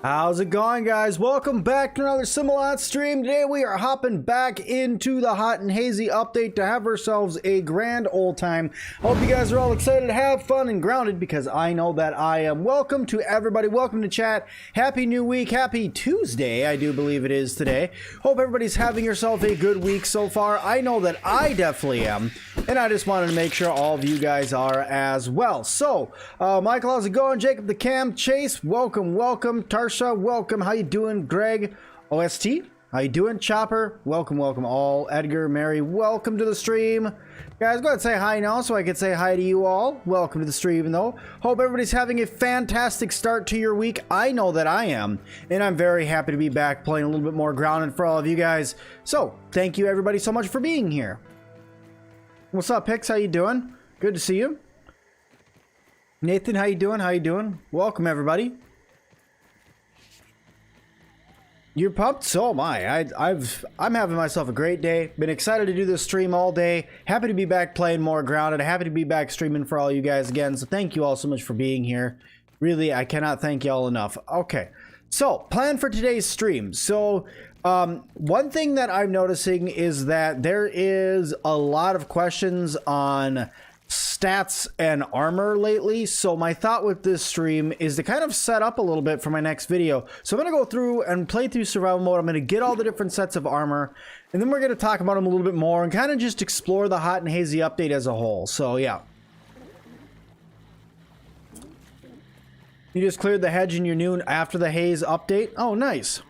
How's it going, guys? Welcome back to another Sim-Alot stream. Today we are hopping back into the Hot and Hazy update to have ourselves a grand old time. Hope you guys are all excited to have fun and grounded, because I know that I am. Welcome to everybody. Welcome to chat. Happy new week. Happy Tuesday, I do believe it is today. Hope everybody's having yourself a good week so far. I know that I definitely am, and I just wanted to make sure all of you guys are as well. So, Michael, how's it going? Jacob the Cam, Chase, welcome, welcome. Tarsha, welcome. How you doing? Greg, OST, how you doing? Chopper, welcome, welcome all. Edgar, Mary, welcome to the stream. Guys, go ahead and say hi now so I can say hi to you all. Welcome to the stream, though. Hope everybody's having a fantastic start to your week. I know that I am, and I'm very happy to be back playing a little bit more grounded for all of you guys. So, thank you everybody so much for being here. What's up, Pix? How you doing? Good to see you. Nathan, how you doing? How you doing? Welcome, everybody. You're pumped? So am I. I'm having myself a great day. Been excited to do this stream all day. Happy to be back playing more grounded. Happy to be back streaming for all you guys again. So thank you all so much for being here. Really, I cannot thank y'all enough. Okay, so plan for today's stream. So one thing that I'm noticing is that there is a lot of questions on stats and armor lately. So my thought with this stream is to kind of set up a little bit for my next video. So I'm going to go through and play through survival mode. I'm going to get all the different sets of armor, and then we're going to talk about them a little bit more and kind of just explore the Hot and Hazy update as a whole. So yeah. You just cleared the hedge in your noon after the haze update. Oh, nice.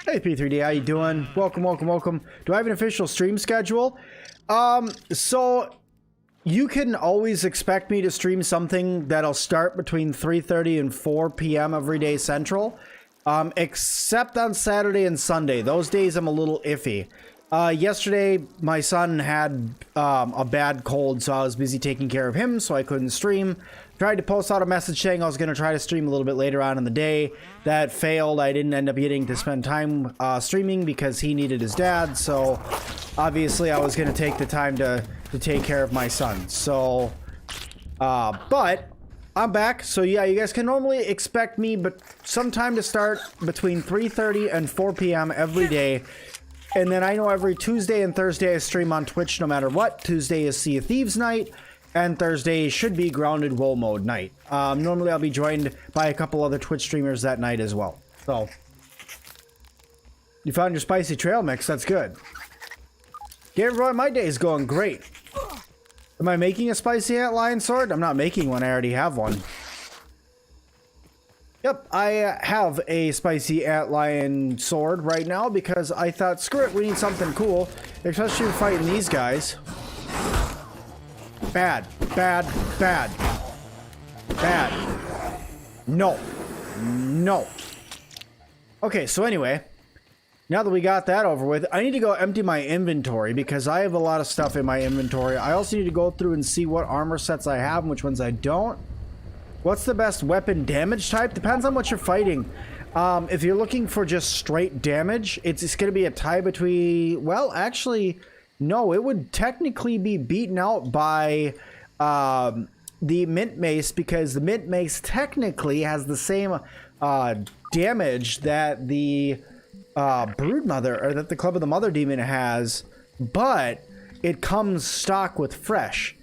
Hey P3D, how you doing? Welcome, welcome, welcome. Do I have an official stream schedule? So you can always expect me to stream something that'll start between 3:30 and 4 p.m. every day Central, except on Saturday and Sunday. Those days I'm a little iffy. Yesterday my son had a bad cold, so I was busy taking care of him, so I couldn't stream. Tried to post out a message saying I was going to try to stream a little bit later on in the day. That failed. I didn't end up getting to spend time streaming because he needed his dad. So obviously I was going to take the time to take care of my son. So, but I'm back. So yeah, you guys can normally expect me, but sometime to start between 3:30 and 4 p.m. every day. And then I know every Tuesday and Thursday I stream on Twitch no matter what. Tuesday is Sea of Thieves night, and Thursday should be Grounded Wool Mode night. Normally I'll be joined by a couple other Twitch streamers that night as well. So, you found your spicy trail mix, that's good. Yeah, everyone, my day is going great. Am I making a spicy antlion sword? I'm not making one, I already have one. Yep, I have a spicy antlion sword right now because I thought, screw it, we need something cool, especially for fighting these guys. Bad, bad, bad, bad. No, no. Okay, so anyway, now that we got that over with, I need to go empty my inventory because I have a lot of stuff in my inventory. I also need to go through and see what armor sets I have and which ones I don't. What's the best weapon damage type? Depends on what you're fighting. If you're looking for just straight damage, it's going to be a tie between... Well, actually, no. It would technically be beaten out by the Mint Mace, because the Mint Mace technically has the same damage that the Broodmother, or that the Club of the Mother Demon has, but it comes stock with fresh.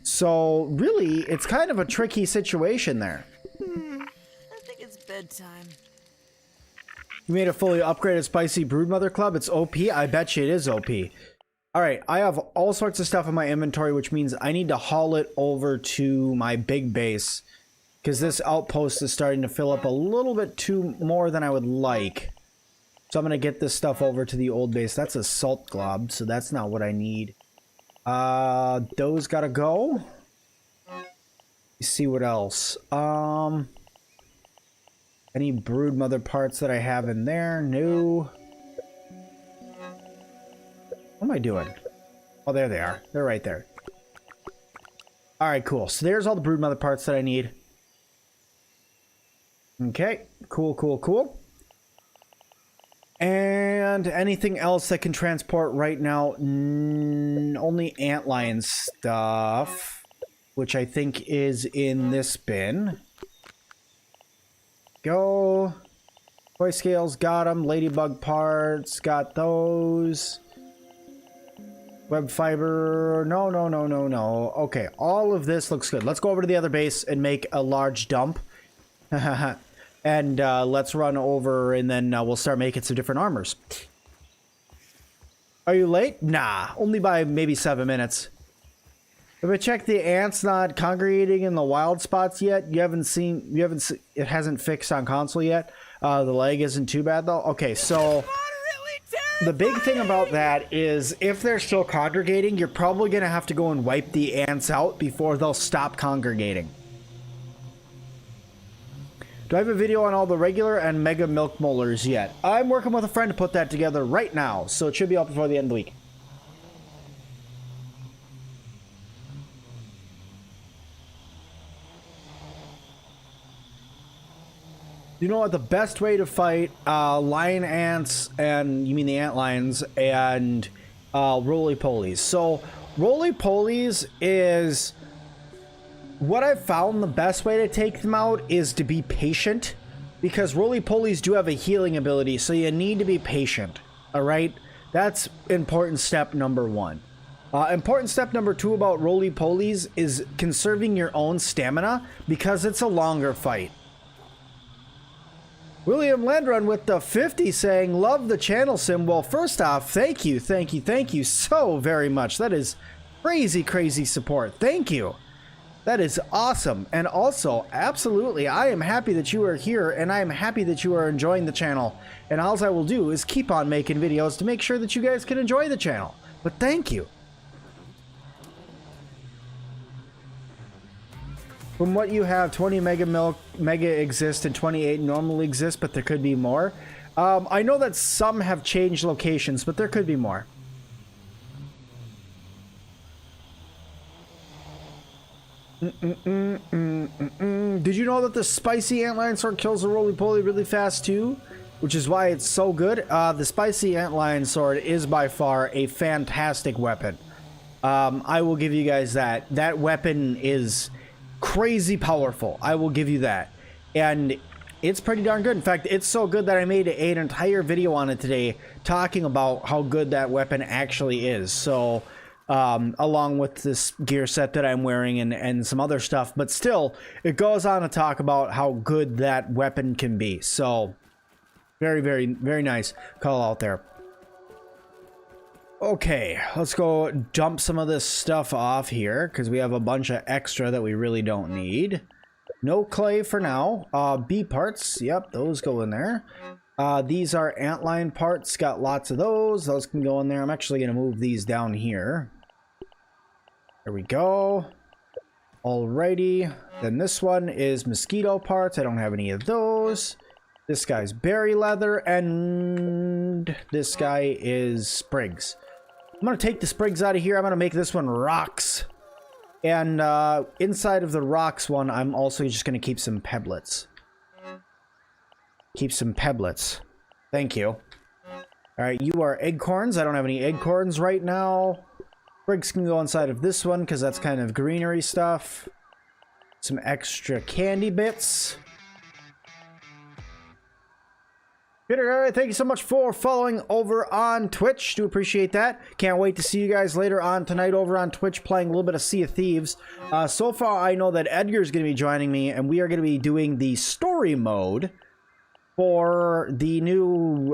So, really, it's kind of a tricky situation there. I think it's bedtime. You made a fully upgraded Spicy Broodmother Club? It's OP? I bet you it is OP. Alright, I have all sorts of stuff in my inventory, which means I need to haul it over to my big base, because this outpost is starting to fill up a little bit more than I would like. So I'm going to get this stuff over to the old base. That's a salt glob, so that's not what I need. Those gotta go. Let's see what else. Any Broodmother parts that I have in there? No. What am I doing? Oh, there they are. They're right there. Alright, cool. So there's all the Broodmother parts that I need. Okay. Cool, cool, cool. And anything else that can transport right now? Only antlion stuff. which I think is in this bin. Go. Toy scales, got them. Ladybug parts, got those. Web fiber, no. Okay, all of this looks good. Let's go over to the other base and make a large dump. And let's run over, and then we'll start making some different armors. Are you late? Nah, only by maybe 7 minutes. Have I checked the ants not congregating in the wild spots yet? You haven't seen, it hasn't fixed on console yet. The lag isn't too bad though. Okay, so the big thing about that is if they're still congregating, you're probably gonna have to go and wipe the ants out before they'll stop congregating. Do I have a video on all the regular and mega milk molars yet? I'm working with a friend to put that together right now, so it should be up before the end of the week. You know what? The best way to fight lion ants, and you mean the ant lions, and roly-polies. So roly-polies is what I've found the best way to take them out is to be patient, because roly-polies do have a healing ability, so you need to be patient. All right, that's important step number one. Important step number two about roly-polies is conserving your own stamina, because it's a longer fight. William Landrun with the 50 saying, love the channel, Sim. Well, first off, thank you so very much. That is crazy support. Thank you. That is awesome. And also, absolutely, I am happy that you are here, and I am happy that you are enjoying the channel. And all I will do is keep on making videos to make sure that you guys can enjoy the channel. But thank you. From what you have, 20 mega exist and 28 normally exist, but there could be more. I know that some have changed locations, but there could be more. Did you know that the spicy antlion sword kills the roly-poly really fast too? Which is why it's so good. The spicy antlion sword is by far a fantastic weapon. I will give you guys that. That weapon is crazy powerful. I will give you that. And it's pretty darn good. In fact, it's so good that I made an entire video on it today talking about how good that weapon actually is. So along with this gear set that I'm wearing and some other stuff, but still it goes on to talk about how good that weapon can be. So very nice call out there. Okay, let's go dump some of this stuff off here because we have a bunch of extra that we really don't need. No clay for now. B parts, yep, those go in there. These are antlion parts, got lots of those. Those can go in there. I'm actually going to move these down here. There we go. Alrighty. Then this one is mosquito parts. I don't have any of those. This guy's berry leather, and this guy is sprigs. I'm going to take the sprigs out of here. I'm going to make this one rocks. And inside of the rocks one, I'm also just going to keep some pebblets. Keep some pebblets. Thank you. Alright, you are acorns. I don't have any acorns right now. Sprigs can go inside of this one because that's kind of greenery stuff. Some extra candy bits. Peter, thank you so much for following over on Twitch. Do appreciate that. Can't wait to see you guys later on tonight over on Twitch playing a little bit of Sea of Thieves. So far, I know that Edgar's going to be joining me, and we are going to be doing the story mode for the new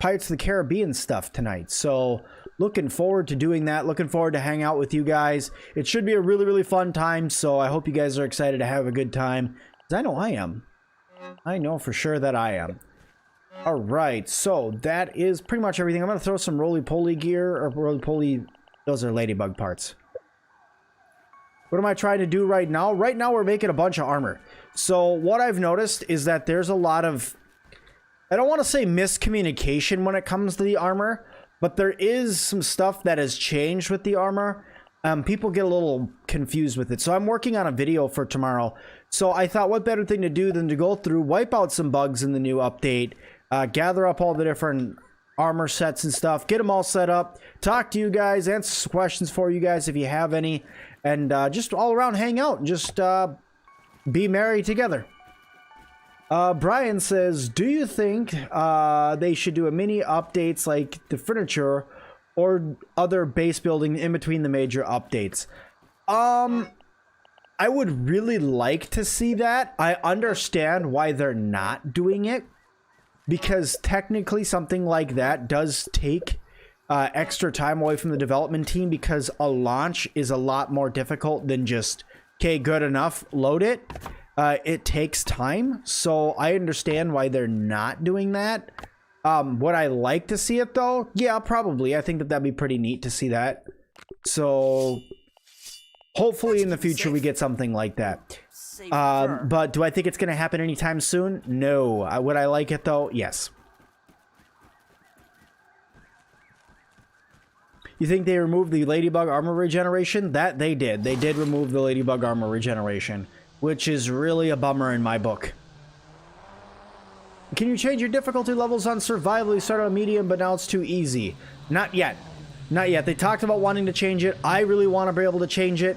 Pirates of the Caribbean stuff tonight. So looking forward to doing that. Looking forward to hang out with you guys. It should be a really fun time, so I hope you guys are excited to have a good time. Because I know I am. I know for sure that I am. Alright, so that is pretty much everything. I'm going to throw some roly-poly gear, or roly-poly, those are ladybug parts. What am I trying to do right now? Right now we're making a bunch of armor. So what I've noticed is that there's a lot of, I don't want to say miscommunication when it comes to the armor, but there is some stuff that has changed with the armor. People get a little confused with it. So I'm working on a video for tomorrow. So I thought what better thing to do than to go through, wipe out some bugs in the new update, gather up all the different armor sets and stuff, get them all set up, talk to you guys, answer some questions for you guys if you have any, and just all around hang out and just be merry together. Brian says, do you think they should do a mini updates like the furniture or other base building in between the major updates? I would really like to see that. I understand why they're not doing it, because technically something like that does take extra time away from the development team, because a launch is a lot more difficult than just, okay, good enough, load it. It takes time, so I understand why they're not doing that. Would I like to see it though? Yeah, probably. I think that that'd be pretty neat to see that. So hopefully in the future we get something like that. But do I think it's going to happen anytime soon? No. Would I like it though? Yes. You think they removed the Ladybug armor regeneration? That they did. They did remove the Ladybug armor regeneration, which is really a bummer in my book. Can you change your difficulty levels on survival? You started on medium, but now it's too easy. Not yet. Not yet. They talked about wanting to change it. I really want to be able to change it.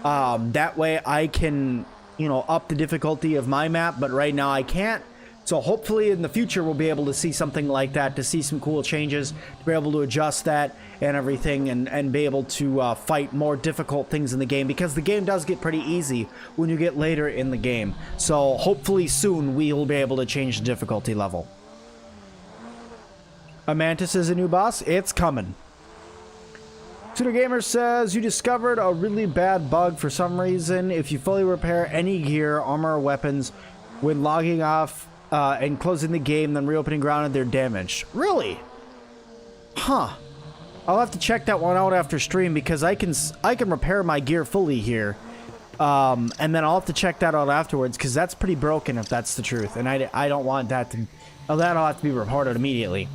That way I can, you know, up the difficulty of my map, but right now I can't. So hopefully in the future we'll be able to see something like that, to see some cool changes, to be able to adjust that and everything, and be able to fight more difficult things in the game, because the game does get pretty easy when you get later in the game. So hopefully soon we will be able to change the difficulty level. Amantis is a new boss. It's coming. Tutor Gamer says, you discovered a really bad bug for some reason. If you fully repair any gear, armor, or weapons when logging off and closing the game, then reopening grounded, they're damaged. Really? Huh. I'll have to check that one out after stream, because I can repair my gear fully here. And then I'll have to check that out afterwards, because that's pretty broken if that's the truth. And I don't want that to... Oh, that'll have to be reported immediately.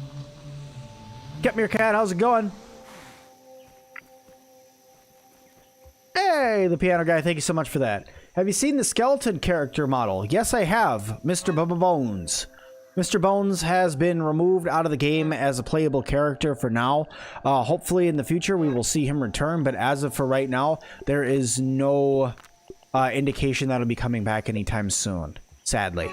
Get me your cat, how's it going? Hey, the piano guy, thank you so much for that. Have you seen the skeleton character model? Yes, I have. Mr. Bones. Mr. Bones has been removed out of the game as a playable character for now. Hopefully in the future we will see him return, but as of for right now, there is no indication that he'll be coming back anytime soon, sadly.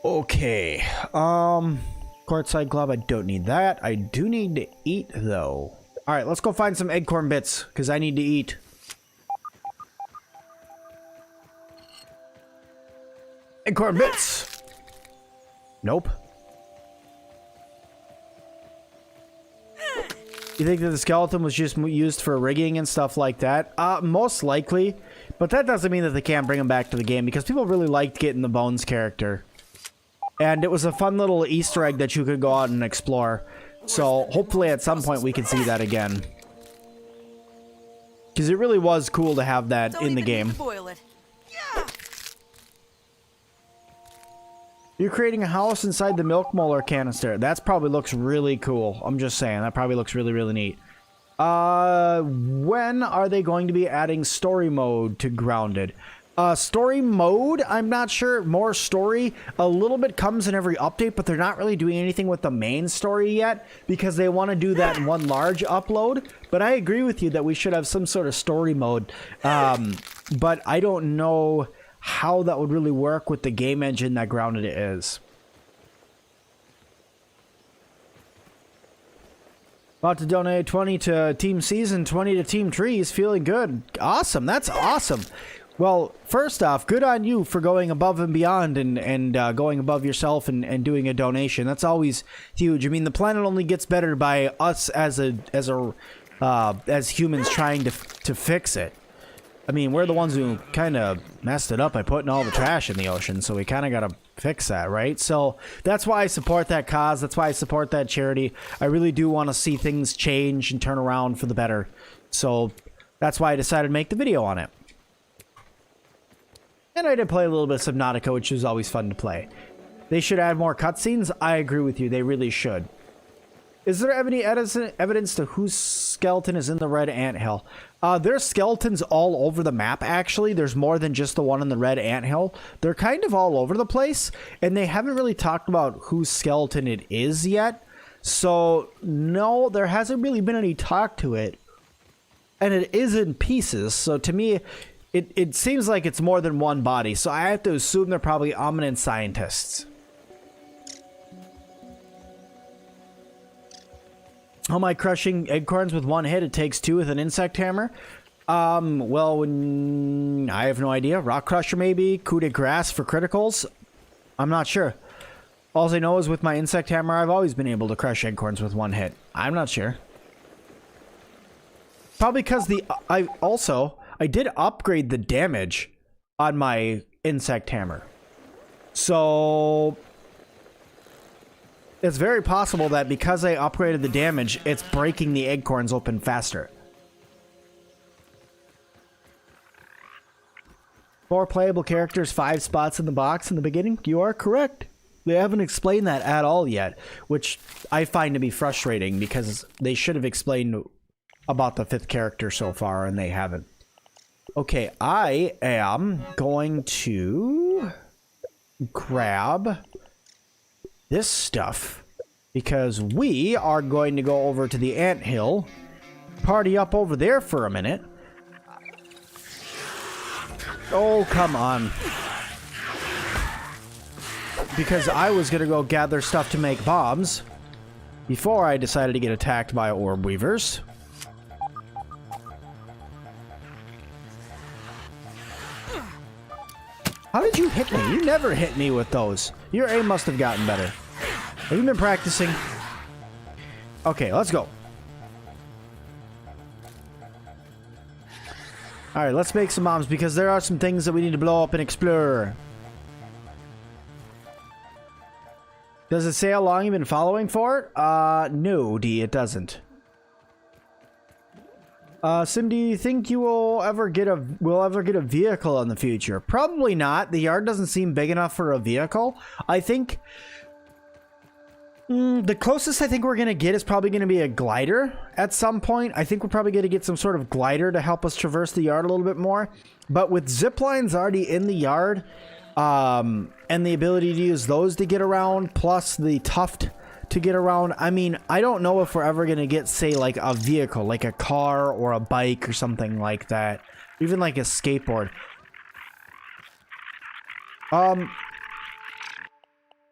Okay. Courtside glove, I don't need that. I do need to eat, though. Alright, let's go find some acorn bits, because I need to eat. Acorn bits! Nope. You think that the skeleton was just used for rigging and stuff like that? Most likely. But that doesn't mean that they can't bring him back to the game, because people really liked getting the Bones character. And it was a fun little Easter egg that you could go out and explore. So hopefully at some point we can see that again. Because it really was cool to have that in the game. Boil it. Yeah. You're creating a house inside the milk molar canister. That probably looks really cool. I'm just saying, that probably looks really, really neat. When are they going to be adding story mode to Grounded? Story mode, I'm not sure. More story, a little bit comes in every update, but they're not really doing anything with the main story yet, because they want to do that in one large upload. But I agree with you that we should have some sort of story mode. But I don't know how that would really work with the game engine that Grounded is. About to donate 20 to Team Season, 20 to Team Trees. Feeling good. Awesome. That's awesome. Well, first off, good on you for going above and beyond and going above yourself and doing a donation. That's always huge. I mean, the planet only gets better by us as humans trying to fix it. I mean, we're the ones who kind of messed it up by putting all the trash in the ocean, so we kind of got to fix that, right? So that's why I support that cause. That's why I support that charity. I really do want to see things change and turn around for the better. So that's why I decided to make the video on it. And I did play a little bit of Subnautica, which was always fun to play. They should add more cutscenes. I agree with you. They really should. Is there any evidence to whose skeleton is in the red anthill? There's skeletons all over the map, actually. There's more than just the one in the red anthill. They're kind of all over the place, and they haven't really talked about whose skeleton it is yet. So, no, there hasn't really been any talk to it. And it is in pieces, so to me, it seems like it's more than one body, so I have to assume they're probably omniscient scientists. How am I crushing acorns with one hit? It takes two with an insect hammer. Well, I have no idea. Rock crusher maybe? Coup de grace for criticals? I'm not sure. All I know is with my insect hammer, I've always been able to crush acorns with one hit. I'm not sure. Probably because I did upgrade the damage on my insect hammer. So it's very possible that because I upgraded the damage, it's breaking the acorns open faster. 4 playable characters, 5 spots in the box in the beginning. You are correct. They haven't explained that at all yet, which I find to be frustrating because they should have explained about the 5th character so far, and they haven't. Okay, I am going to grab this stuff because we are going to go over to the anthill, party up over there for a minute. Oh, come on. Because I was going to go gather stuff to make bombs before I decided to get attacked by orb weavers. How did you hit me? You never hit me with those. Your aim must have gotten better. Have you been practicing? Okay, let's go. Alright, let's make some bombs because there are some things that we need to blow up and explore. Does it say how long you've been following for it? No, D, it doesn't. Sim, do you think you will ever get a vehicle in the future? Probably not. The yard doesn't seem big enough for a vehicle. I think the closest I think we're going to get is probably going to be a glider at some point. I think we're probably going to get some sort of glider to help us traverse the yard a little bit more. But with zip lines already in the yard, and the ability to use those to get around, plus the tuft to get around, I mean, I don't know if we're ever going to get, say, like a vehicle, like a car or a bike or something like that. Even like a skateboard. I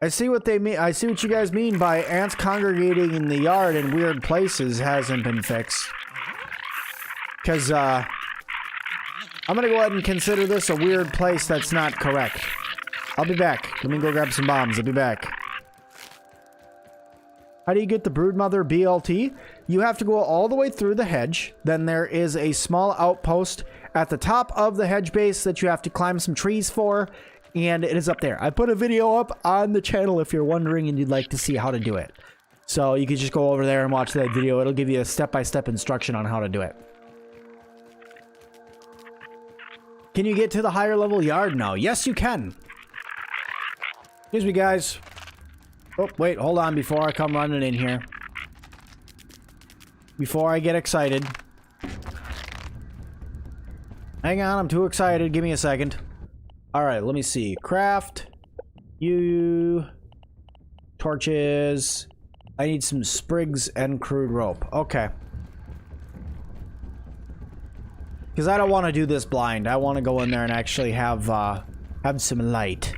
see what they mean. I see what you guys mean by ants congregating in the yard in weird places hasn't been fixed. Because, I'm gonna go ahead and consider this a weird place that's not correct. I'll be back. Let me go grab some bombs. I'll be back. How do you get the Broodmother BLT? You have to go all the way through the hedge. Then there is a small outpost at the top of the hedge base that you have to climb some trees for. And it is up there. I put a video up on the channel if you're wondering and you'd like to see how to do it. So you can just go over there and watch that video. It'll give you a step-by-step instruction on how to do it. Can you get to the higher level yard now? Yes, you can. Excuse me, guys. Oh, wait, hold on before I come running in here. Before I get excited. Hang on, I'm too excited. Give me a second. Alright, let me see. Craft. You. Torches. I need some sprigs and crude rope. Okay. Because I don't want to do this blind. I want to go in there and actually have some light.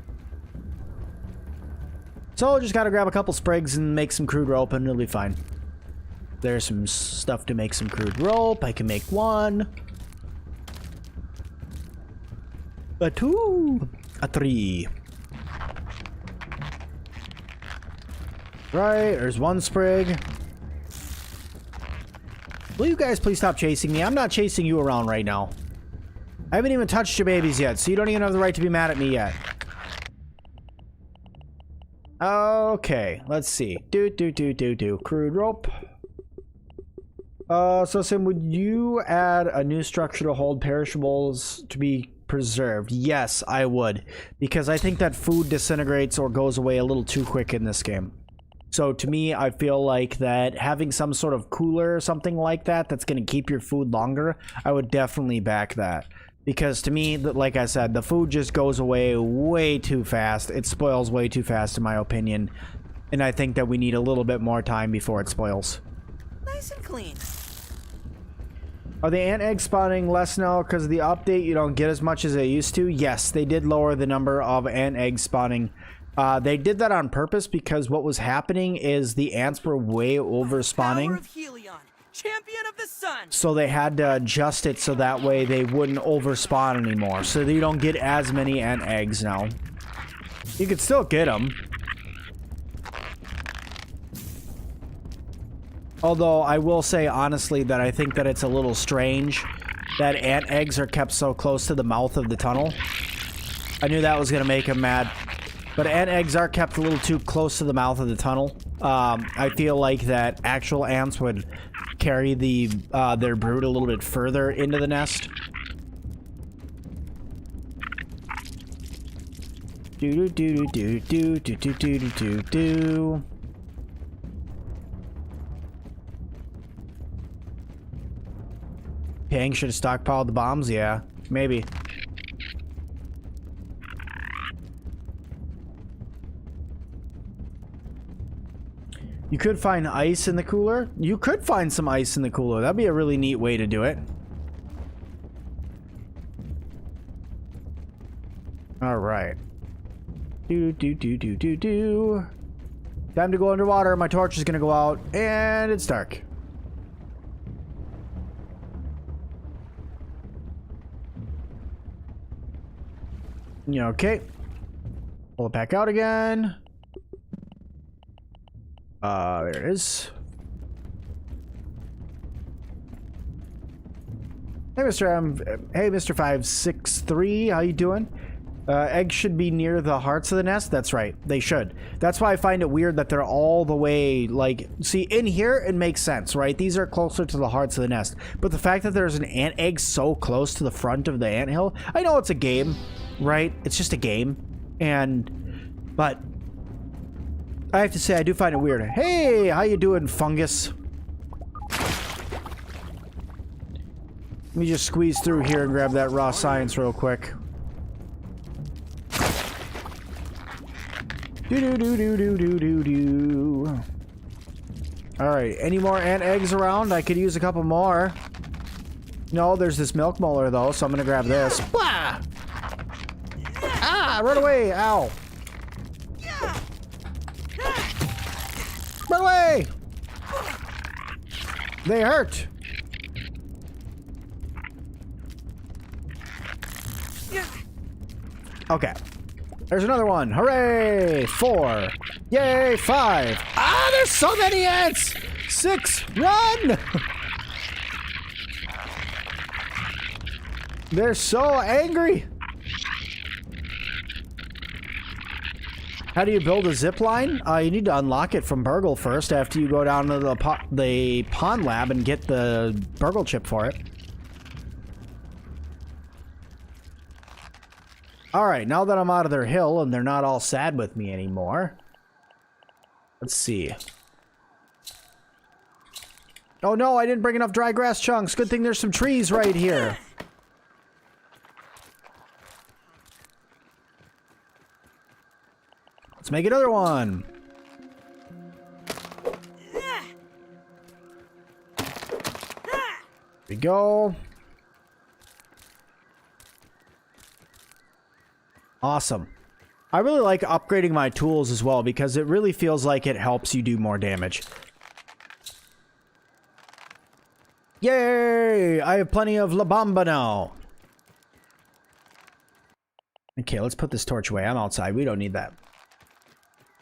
So just gotta grab a couple sprigs and make some crude rope and it'll be fine. There's some stuff to make some crude rope. I can make 1. A 2. A 3. Right, there's 1 sprig. Will you guys please stop chasing me? I'm not chasing you around right now. I haven't even touched your babies yet, so you don't even have the right to be mad at me yet. Okay, let's see. Crude rope. So Sim, would you add a new structure to hold perishables to be preserved? Yes, I would. Because I think that food disintegrates or goes away a little too quick in this game. So to me, I feel like that having some sort of cooler or something like that that's going to keep your food longer, I would definitely back that. Because to me, like I said, the food just goes away way too fast. It spoils way too fast in my opinion. And I think that we need a little bit more time before it spoils. Nice and clean. Are the ant eggs spawning less now because of the update? You don't get as much as they used to? Yes, they did lower the number of ant eggs spawning. They did that on purpose because what was happening is the ants were way over spawning. Power of Helion, champion of the sun. So they had to adjust it so that way they wouldn't over spawn anymore. So you don't get as many ant eggs now. You can still get them. Although I will say honestly that I think that it's a little strange that ant eggs are kept so close to the mouth of the tunnel. I knew that was going to make him mad. But ant eggs are kept a little too close to the mouth of the tunnel. I feel like that actual ants would carry their brood a little bit further into the nest. Do do do do do do do do do do. Pang should have stockpiled the bombs. Yeah, maybe. You could find ice in the cooler. You could find some ice in the cooler. That'd be a really neat way to do it. All right. Do do do do do do. Time to go underwater. My torch is gonna go out, and it's dark. Yeah, okay. Pull it back out again. There it is. Hey, Mr. 563, how you doing? Eggs should be near the hearts of the nest. That's right, they should. That's why I find it weird that they're all the way, like, see, in here, it makes sense, right? These are closer to the hearts of the nest. But the fact that there's an ant egg so close to the front of the anthill, I know it's a game, right? It's just a game. But I have to say, I do find it weird. Hey, how you doing, fungus? Let me just squeeze through here and grab that raw science real quick. Do. Alright, any more ant eggs around? I could use a couple more. No, there's this milk molar though, so I'm gonna grab this. Bah! Ah, run away! Ow! Run away! They hurt! Okay. There's another one. Hooray! 4. Yay! 5. Ah, there's so many ants! 6. Run! They're so angry. How do you build a zip line? You need to unlock it from Burgle first after you go down to the pond lab and get the Burgle chip for it. Alright, now that I'm out of their hill and they're not all sad with me anymore. Let's see. Oh no, I didn't bring enough dry grass chunks. Good thing there's some trees right here. Let's make another one. There we go. Awesome. I really like upgrading my tools as well because it really feels like it helps you do more damage. Yay! I have plenty of La Bamba now. Okay, let's put this torch away. I'm outside. We don't need that.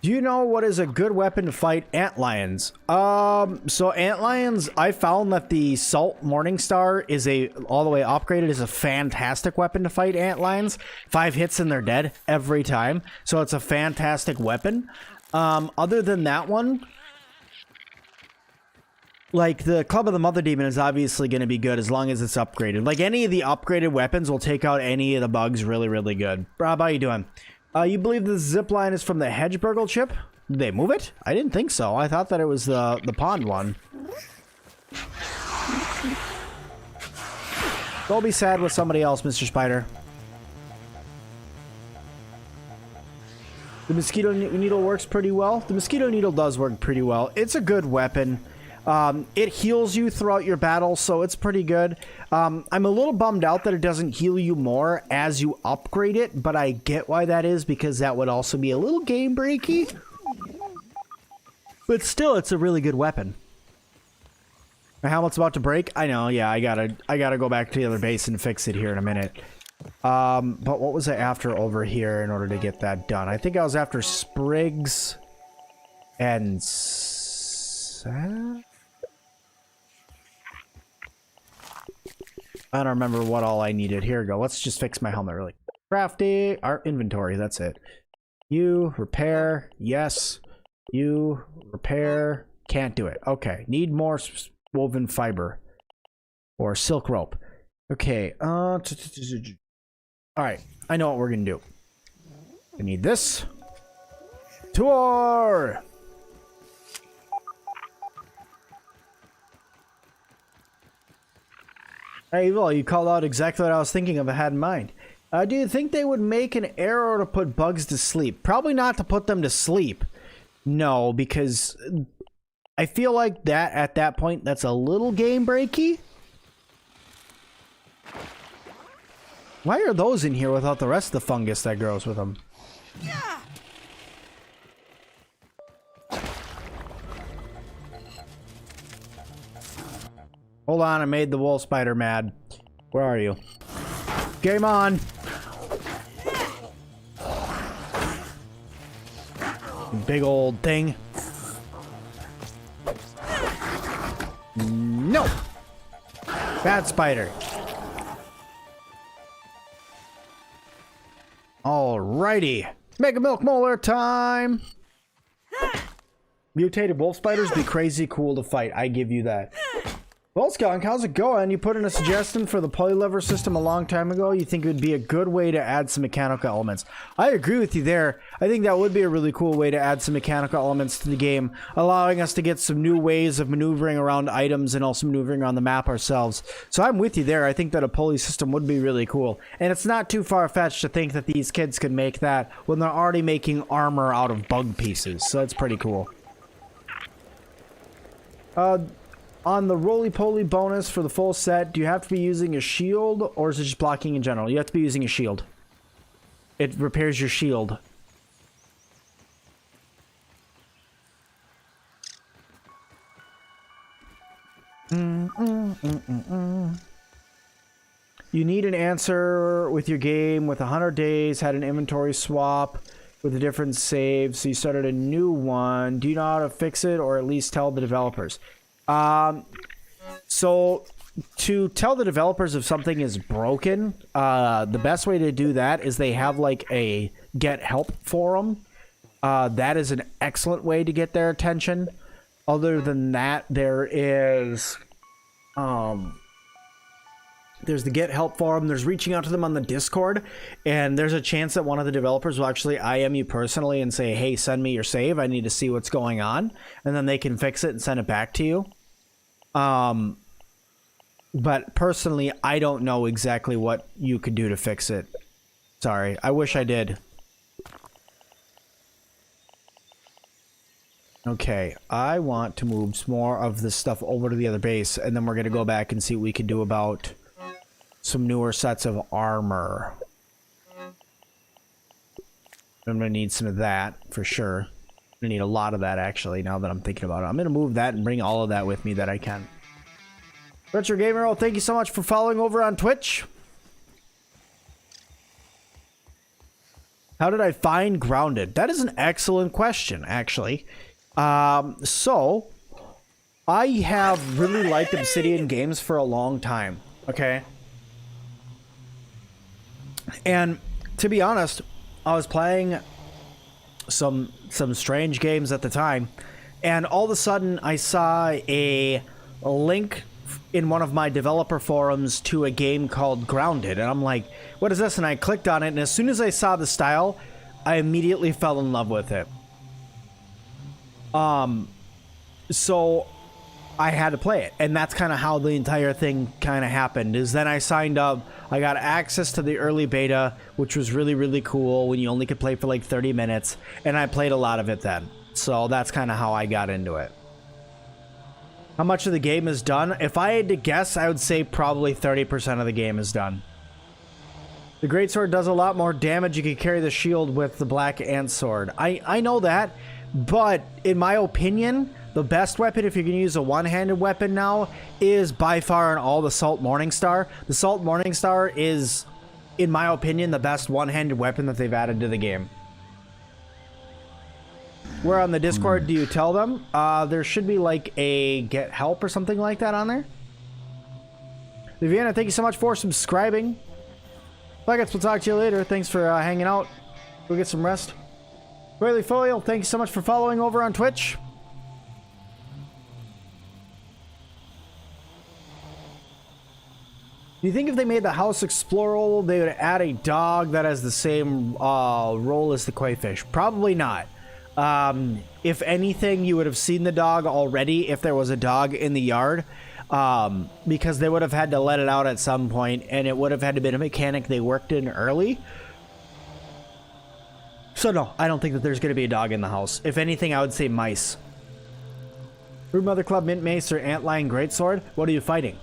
Do you know what is a good weapon to fight antlions? So antlions, I found that the Salt Morningstar is all the way upgraded, is a fantastic weapon to fight antlions. 5 hits and they're dead every time. So it's a fantastic weapon. Other than that one, like the Club of the Mother Demon is obviously going to be good as long as it's upgraded. Like any of the upgraded weapons will take out any of the bugs really, really good. Rob, how you doing? You believe the zip line is from the Hedge Burgle chip? Did they move it? I didn't think so. I thought that it was the pond one. Don't be sad with somebody else, Mr. Spider. The mosquito needle works pretty well. The mosquito needle does work pretty well. It's a good weapon. It heals you throughout your battle, so it's pretty good. I'm a little bummed out that it doesn't heal you more as you upgrade it, but I get why that is, because that would also be a little game breaky. But still, it's a really good weapon. My helmet's about to break. I know, yeah, I gotta go back to the other base and fix it here in a minute. But what was I after over here in order to get that done? I think I was after Sprigs and I don't remember what all I needed. Here we go. Let's just fix my helmet really. Crafty, our inventory, that's it. You, repair, yes. You, repair, can't do it. Okay, need more woven fiber. Or silk rope. Okay, alright, I know what we're gonna do. I need this. Tour! Hey, well, you called out exactly what I was thinking of. I had in mind. Do you think they would make an arrow to put bugs to sleep? Probably not to put them to sleep. No, because I feel like that at that point, that's a little game breaky. Why are those in here without the rest of the fungus that grows with them? Yeah. Hold on, I made the wolf spider mad. Where are you? Game on! Big old thing. No! Bad spider. Alrighty. Mega Milk Molar time! Mutated wolf spiders be crazy cool to fight. I give you that. Well, Skunk, how's it going? You put in a suggestion for the polylever system a long time ago. You think it would be a good way to add some mechanical elements. I agree with you there. I think that would be a really cool way to add some mechanical elements to the game, allowing us to get some new ways of maneuvering around items and also maneuvering on the map ourselves. So I'm with you there. I think that a pulley system would be really cool. And it's not too far-fetched to think that these kids could make that when they're already making armor out of bug pieces. So that's pretty cool. On the roly-poly bonus for the full set, do you have to be using a shield, or is it just blocking in general? You have to be using a shield. It repairs your shield. You need an answer with your game with 100 days, had an inventory swap with a different save, so you started a new one. Do you know how to fix it, or at least tell the developers? So to tell the developers if something is broken, the best way to do that is they have like a get help forum. That is an excellent way to get their attention. Other than that, there is, there's the get help forum. There's reaching out to them on the Discord, and there's a chance that one of the developers will actually IM you personally and say, hey, send me your save. I need to see what's going on. And then they can fix it and send it back to you. But personally, I don't know exactly what you could do to fix it. Sorry. I wish I did. Okay. I want to move some more of this stuff over to the other base, and then we're going to go back and see what we can do about some newer sets of armor. I'm going to need some of that for sure. I'm going to need a lot of that, actually, now that I'm thinking about it. I'm going to move that and bring all of that with me that I can. Retro Gamer, oh, thank you so much for following over on Twitch. How did I find Grounded? That is an excellent question, actually. So, I have really liked Obsidian games for a long time, okay? And to be honest, I was playing some strange games at the time, and all of a sudden I saw a link in one of my developer forums to a game called Grounded, and I'm like, what is this? And I clicked on it, and as soon as I saw the style, I immediately fell in love with it. So I had to play it, and that's kind of how the entire thing kind of happened. Is then I signed up, I got access to the early beta, which was really, really cool when you only could play for like 30 minutes, and I played a lot of it then. So that's kind of how I got into it. How much of the game is done? If I had to guess, I would say probably 30% of the game is done. The greatsword does a lot more damage. You can carry the shield with the black ant sword. I know that, but in my opinion, the best weapon, if you're going to use a one-handed weapon now, is by far and all the Salt Morningstar. The Salt Morningstar is, in my opinion, the best one-handed weapon that they've added to the game. Where on the Discord do you tell them? There should be like a get help or something like that on there. Viviana, thank you so much for subscribing. Buckets, we'll talk to you later. Thanks for hanging out. Go get some rest. Whaley Foil, thank you so much for following over on Twitch. Do you think if they made the house explorable, they would add a dog that has the same role as the koi fish? Probably not. If anything, you would have seen the dog already if there was a dog in the yard, because they would have had to let it out at some point, and it would have had to be a mechanic they worked in early. So no, I don't think that there's going to be a dog in the house. If anything, I would say mice. Broodmother Club, Mint Mace, or Antlion Greatsword? What are you fighting?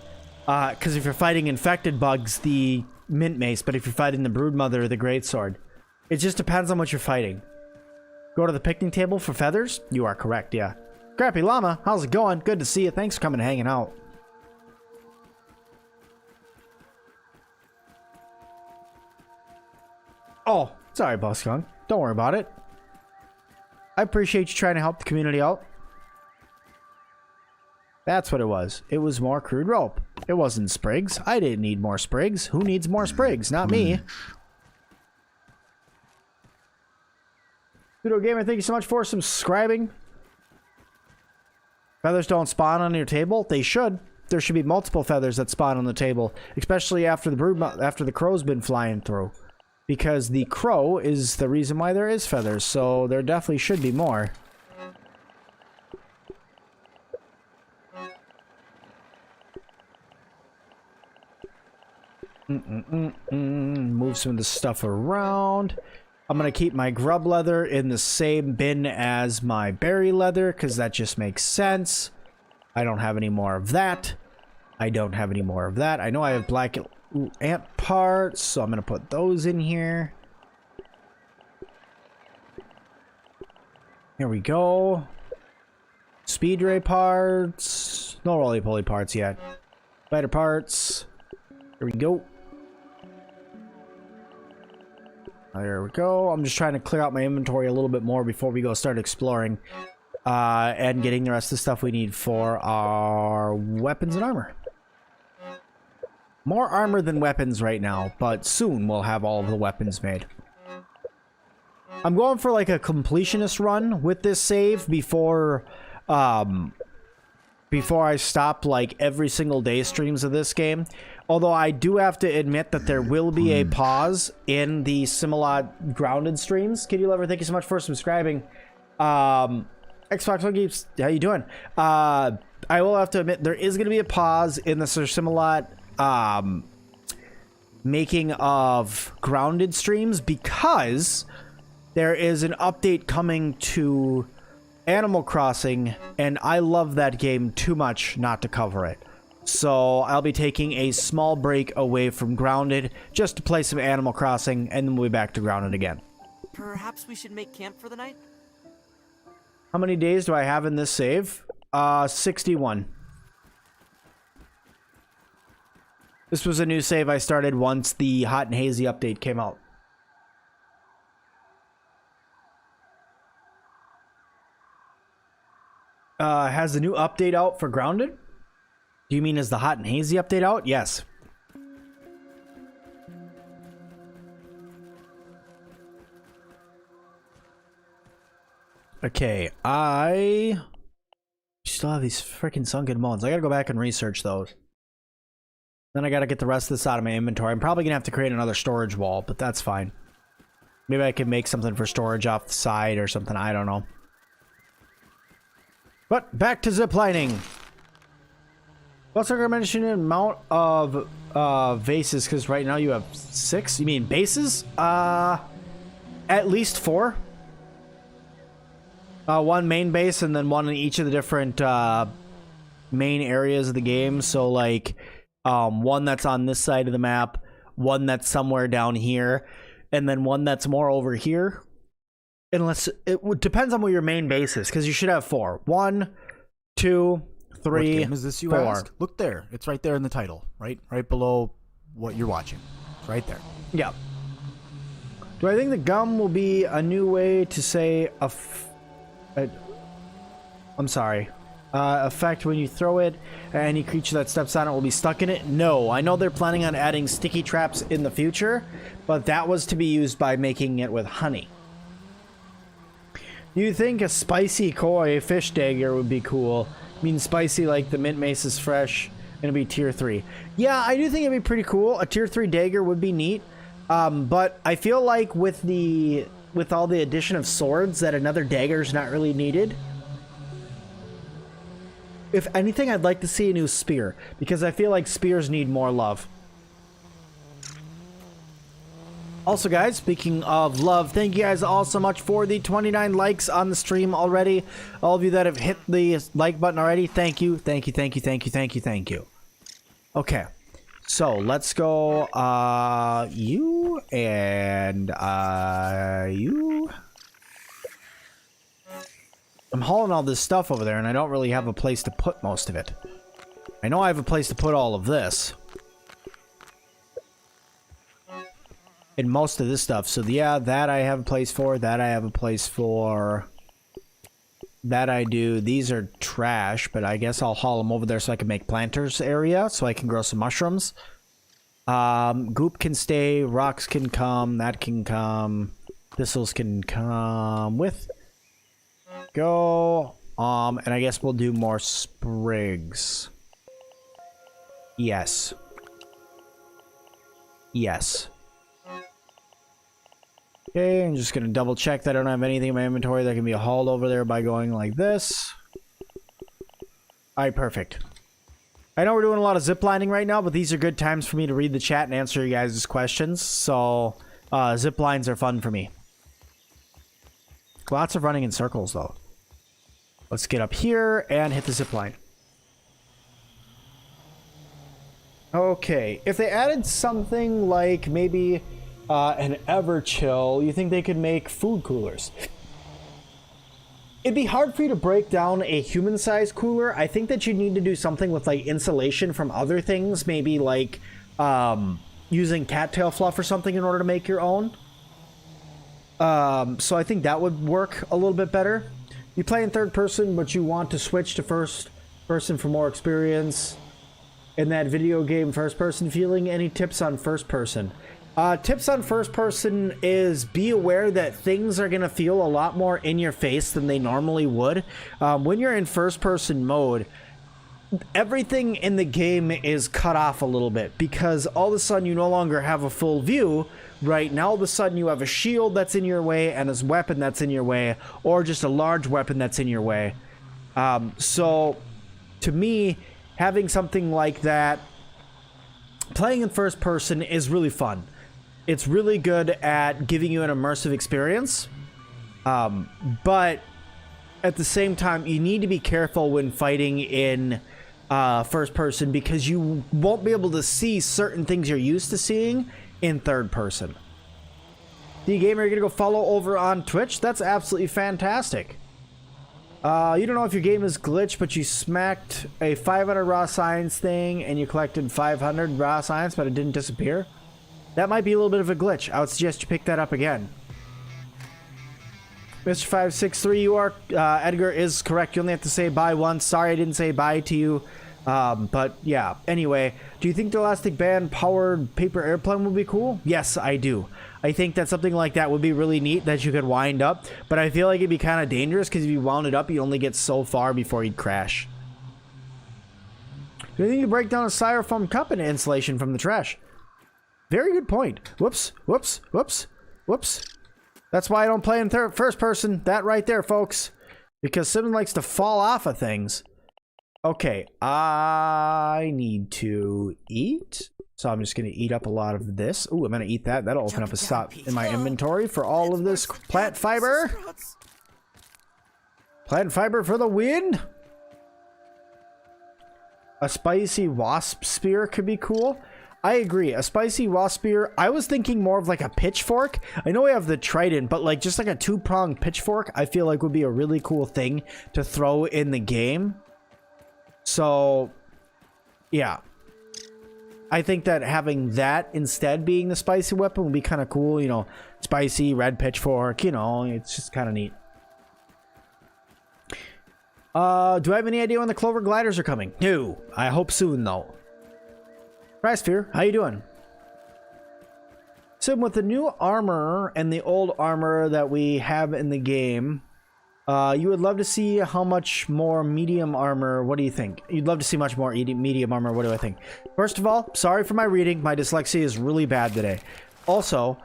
Because if you're fighting infected bugs, the Mint Mace, but if you're fighting the Broodmother, the Greatsword. It just depends on what you're fighting. Go to the picnic table for feathers? You are correct, yeah. Scrappy Llama, how's it going? Good to see you. Thanks for coming and hanging out. Oh, sorry, Boss Kong. Don't worry about it. I appreciate you trying to help the community out. That's what it was. It was more crude rope. It wasn't sprigs. I didn't need more sprigs. Who needs more sprigs? Not me. Pseudo Gamer, thank you so much for subscribing. Feathers don't spawn on your table? They should. There should be multiple feathers that spawn on the table, especially after the crow's been flying through. Because the crow is the reason why there is feathers, so there definitely should be more. Move some of the stuff around. I'm going to keep my grub leather in the same bin as my berry leather, because that just makes sense. I don't have any more of that. I don't have any more of that. I know I have black ant parts, so I'm going to put those in here. Here we go. Speed ray parts. No roly-poly parts yet. Spider parts. Here we go. There we go. I'm just trying to clear out my inventory a little bit more before we go start exploring. And getting the rest of the stuff we need for our weapons and armor. More armor than weapons right now, but soon we'll have all of the weapons made. I'm going for like a completionist run with this save before I stop like every single day streams of this game. Although I do have to admit that there will be a pause in the Sim-Alot Grounded streams. Kid You Lover, thank you so much for subscribing. Xbox One Geeks, how you doing? I will have to admit there is going to be a pause in the Sim-Alot making of Grounded streams, because there is an update coming to Animal Crossing, and I love that game too much not to cover it. So I'll be taking a small break away from Grounded just to play some Animal Crossing, and then we'll be back to Grounded again. Perhaps we should make camp for the night? How many days do I have in this save? 61. This was a new save I started once the Hot and Hazy update came out. Has the new update out for Grounded? Do you mean is the Hot and Hazy update out? Yes. Okay, I still have these freaking sunken bones. I gotta go back and research those. Then I gotta get the rest of this out of my inventory. I'm probably gonna have to create another storage wall, but that's fine. Maybe I can make something for storage off the side or something. I don't know. But back to ziplining. What's our recommendation amount of vases? Because right now you have 6. You mean bases? At least 4. 1 main base and then 1 in each of the different main areas of the game. So like one that's on this side of the map, one that's somewhere down here, and then one that's more over here. Unless it depends on what your main base is, because you should have 4. 1, 2, 3, what game is this, you 4. ask? Look there. It's right there in the title. Right below what you're watching. It's right there. Yeah. Do I think the gum will be a new way to say I'm sorry. Effect when you throw it, any creature that steps on it will be stuck in it? No. I know they're planning on adding sticky traps in the future, but that was to be used by making it with honey. Do you think a spicy koi fish dagger would be cool? I mean, spicy like the mint mace is fresh, and it'll be tier 3. Yeah, I do think it'd be pretty cool. A tier 3 dagger would be neat. But I feel like with all the addition of swords that another dagger's not really needed. If anything, I'd like to see a new spear, because I feel like spears need more love. Also, guys, speaking of love, thank you guys all so much for the 29 likes on the stream already. All of you that have hit the like button already, thank you, thank you, thank you, thank you, thank you, thank you. Okay, so let's go, you and, you. I'm hauling all this stuff over there, and I don't really have a place to put most of it. I know I have a place to put all of this. And most of this stuff. So yeah, that I have a place for. That I have a place for. That I do. These are trash, but I guess I'll haul them over there so I can make planters area, so I can grow some mushrooms. Goop can stay. Rocks can come. That can come. Thistles can come with. Go. And I guess we'll do more sprigs. Yes. Yes. Okay, I'm just gonna double check that I don't have anything in my inventory that can be hauled over there by going like this. Alright, perfect. I know we're doing a lot of ziplining right now, but these are good times for me to read the chat and answer you guys' questions. So, zip lines are fun for me. Lots of running in circles, though. Let's get up here and hit the zip line. Okay, if they added something like maybe an Everchill, you think they could make food coolers? It'd be hard for you to break down a human-sized cooler. I think that you need to do something with like insulation from other things, maybe like using cattail fluff or something in order to make your own. So I think that would work a little bit better. You play in third person, but you want to switch to first person for more experience in that video game first person feeling. Any tips on first person? Tips on first person is be aware that things are going to feel a lot more in your face than they normally would. When you're in first person mode, everything in the game is cut off a little bit because all of a sudden you no longer have a full view. Right now, all of a sudden you have a shield that's in your way and a weapon that's in your way, or just a large weapon that's in your way. So to me, having something like that, playing in first person is really fun. It's really good at giving you an immersive experience. But at the same time, you need to be careful when fighting in first person because you won't be able to see certain things you're used to seeing in third person. D-Gamer, you're gonna go follow over on Twitch? That's absolutely fantastic. You don't know if your game is glitched, but you smacked a 500 raw science thing and you collected 500 raw science, but it didn't disappear. That might be a little bit of a glitch. I would suggest you pick that up again. Mr. 563, you are, Edgar is correct. You only have to say bye once. Sorry I didn't say bye to you. But yeah, anyway, do you think the elastic band powered paper airplane would be cool? Yes, I do. I think that something like that would be really neat that you could wind up, but I feel like it'd be kind of dangerous because if you wound it up, you only get so far before you'd crash. Do you think you break down a styrofoam cup in insulation from the trash? Very good point. Whoops, whoops, whoops, whoops. That's why I don't play in first person. That right there, folks. Because Sim likes to fall off of things. Okay, I need to eat. So I'm just going to eat up a lot of this. Ooh, I'm going to eat that. That'll open up a spot in my inventory for all of this plant fiber. Plant fiber for the win. A spicy wasp spear could be cool. I agree. A spicy wasp spear. I was thinking more of like a pitchfork. I know we have the trident, but like just like a two-pronged pitchfork, I feel like would be a really cool thing to throw in the game. So, yeah. I think that having that instead being the spicy weapon would be kind of cool. You know, spicy, red pitchfork, you know, it's just kind of neat. Do I have any idea when the Clover gliders are coming? No. I hope soon, though. Fear, how you doing? Sim, with the new armor and the old armor that we have in the game, you would love to see how much more medium armor. What do you think? You'd love to see much more medium armor. What do I think? First of all, sorry for my reading. My dyslexia is really bad today. Also,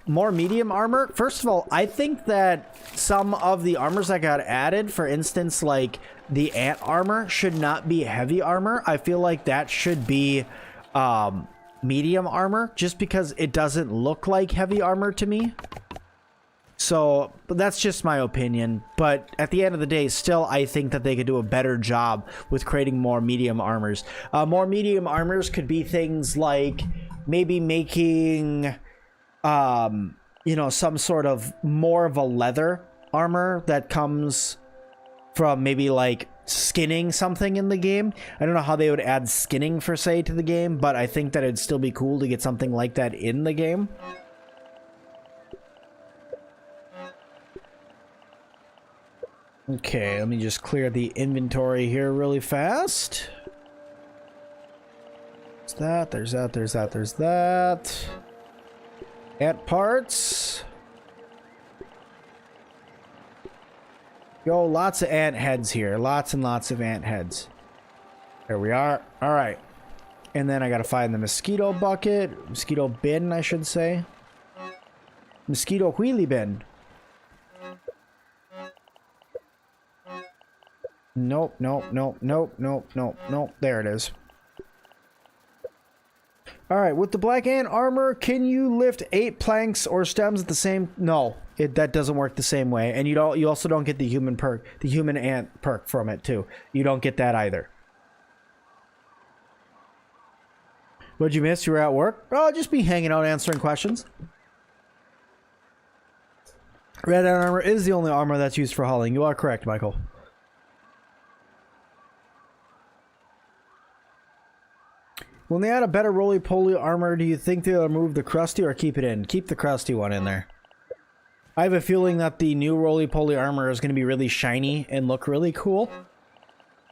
more medium armor. First of all, I think that some of the armors that got added, for instance, like the ant armor, should not be heavy armor. I feel like that should be medium armor, just because it doesn't look like heavy armor to me. So, but that's just my opinion. But at the end of the day, still, I think that they could do a better job with creating more medium armors. More medium armors could be things like maybe making, you know, some sort of more of a leather armor that comes from maybe like skinning something in the game. I don't know how they would add skinning for say to the game, but I think that it'd still be cool to get something like that in the game. Okay, let me just clear the inventory here really fast. There's that, there's that, there's that, there's that. Ant parts. Yo, lots of ant heads here. Lots and lots of ant heads. There we are. All right. And then I gotta find the mosquito bucket. Mosquito bin, I should say. Mosquito wheelie bin. Nope, nope, nope, nope, nope, nope, nope. There it is. Alright, with the black ant armor, can you lift 8 planks or stems at the same... No, that doesn't work the same way. And you also don't get the human perk, the human ant perk from it, too. You don't get that either. What'd you miss? You were at work? Oh, just be hanging out answering questions. Red ant armor is the only armor that's used for hauling. You are correct, Michael. When they add a better roly-poly armor, do you think they'll remove the crusty or keep it in? Keep the crusty one in there. I have a feeling that the new roly-poly armor is going to be really shiny and look really cool.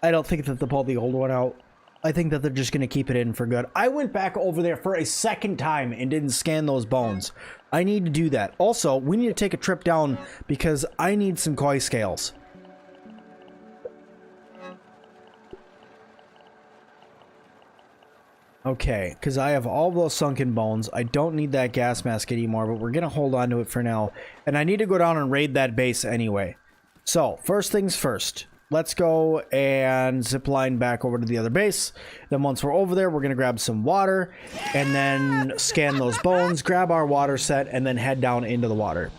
I don't think that they'll pull the old one out. I think that they're just going to keep it in for good. I went back over there for a second time and didn't scan those bones. I need to do that. Also, we need to take a trip down because I need some koi scales. Okay, because I have all those sunken bones. I don't need that gas mask anymore, but we're going to hold on to it for now. And I need to go down and raid that base anyway. So, first things first. Let's go and zip line back over to the other base. Then once we're over there, we're going to grab some water. And then scan those bones, grab our water set, and then head down into the water.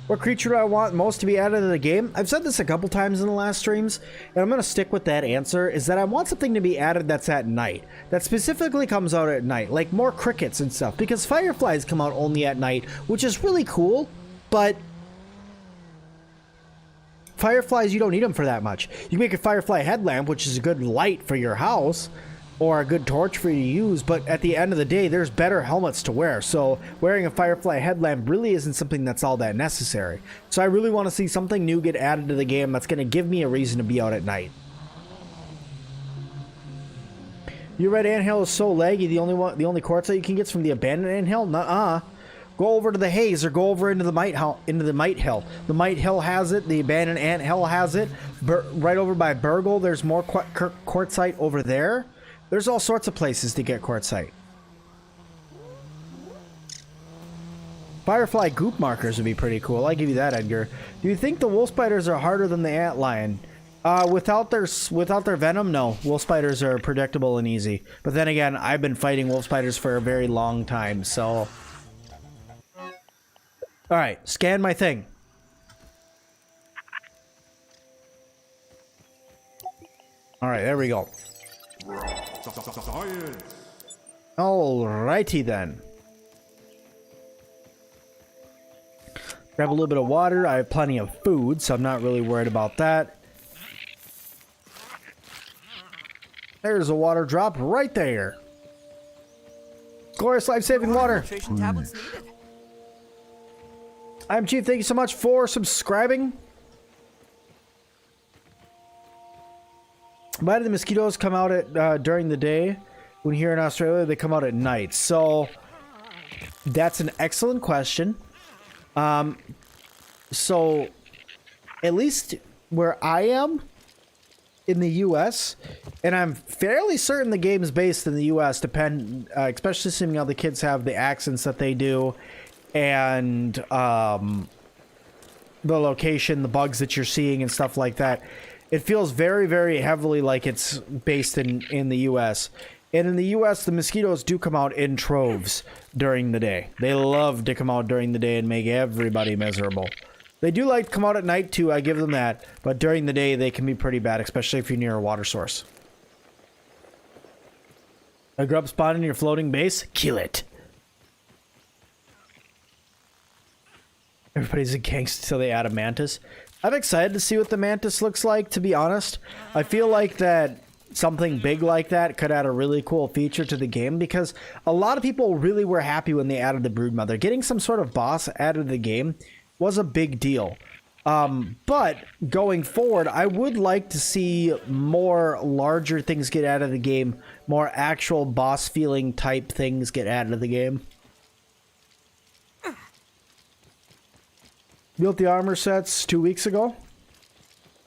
What creature do I want most to be added to the game? I've said this a couple times in the last streams, and I'm going to stick with that answer, is that I want something to be added that's at night. That specifically comes out at night, like more crickets and stuff, because fireflies come out only at night, which is really cool, but fireflies, you don't need them for that much. You can make a firefly headlamp, which is a good light for your house, or a good torch for you to use, but at the end of the day, there's better helmets to wear, so wearing a firefly headlamp really isn't something that's all that necessary. So I really want to see something new get added to the game that's going to give me a reason to be out at night. Your red anthill is so laggy, the only quartzite you can get is from the abandoned anthill? Nuh-uh. Go over to the Haze or go over into the Might Hill. The Might Hill has it. The abandoned anthill has it. Right over by Burgle, there's more quartzite over there. There's all sorts of places to get quartzite. Firefly goop markers would be pretty cool. I give you that, Edgar. Do you think the wolf spiders are harder than the antlion? Without their venom, no. Wolf spiders are predictable and easy. But then again, I've been fighting wolf spiders for a very long time, so... Alright, scan my thing. All right, there we go. Science. Alrighty then. Grab a little bit of water. I have plenty of food, so I'm not really worried about that. There's a water drop right there. Glorious life-saving water. Nutrition tablets needed. I'm Chief. Thank you so much for subscribing. Why do the mosquitoes come out at during the day? When here in Australia, they come out at night. So that's an excellent question. So at least where I am in the U.S., and I'm fairly certain the game's based in the U.S., especially seeing how the kids have the accents that they do, and the location, the bugs that you're seeing, and stuff like that. It feels very, very heavily like it's based in the U.S. And in the U.S., the mosquitoes do come out in troves during the day. They love to come out during the day and make everybody miserable. They do like to come out at night, too. I give them that. But during the day, they can be pretty bad, especially if you're near a water source. A grub spawn in your floating base? Kill it. Everybody's a gangster until they add a mantis. I'm excited to see what the mantis looks like, to be honest. I feel like that something big like that could add a really cool feature to the game, because a lot of people really were happy when they added the broodmother. Getting some sort of boss added to the game was a big deal. But going forward, I would like to see more larger things get added to the game, more actual boss feeling type things get added to the game. Built the armor sets 2 weeks ago.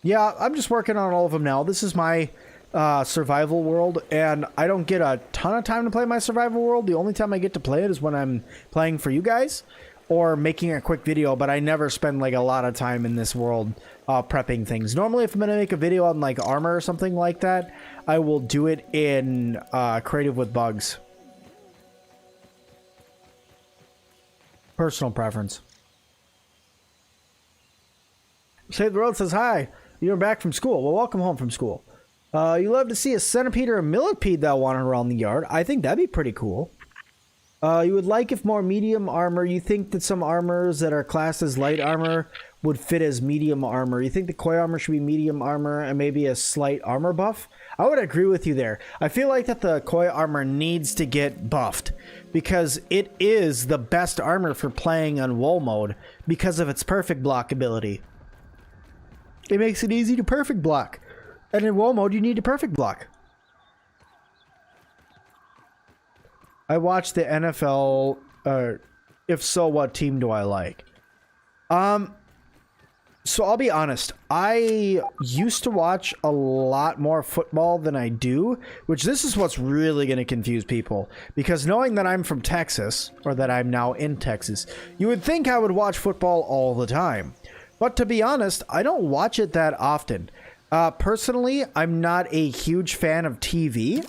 Yeah, I'm just working on all of them now. This is my survival world, and I don't get a ton of time to play my survival world. The only time I get to play it is when I'm playing for you guys or making a quick video, but I never spend like a lot of time in this world prepping things. Normally, if I'm going to make a video on like armor or something like that, I will do it in Creative with Bugs. Personal preference. Save the World says, hi, you're back from school. Well, welcome home from school. You love to see a centipede or a millipede that wander around the yard. I think that'd be pretty cool. You would like if more medium armor. You think that some armors that are classed as light armor would fit as medium armor. You think the koi armor should be medium armor and maybe a slight armor buff? I would agree with you there. I feel like that the koi armor needs to get buffed because it is the best armor for playing on wool mode because of its perfect block ability. It makes it easy to perfect block. And in WoW mode, you need a perfect block. I watched the NFL. If so, what team do I like? So I'll be honest. I used to watch a lot more football than I do, which this is what's really going to confuse people. Because knowing that I'm from Texas, or that I'm now in Texas, you would think I would watch football all the time. But to be honest, I don't watch it that often. Personally, I'm not a huge fan of TV,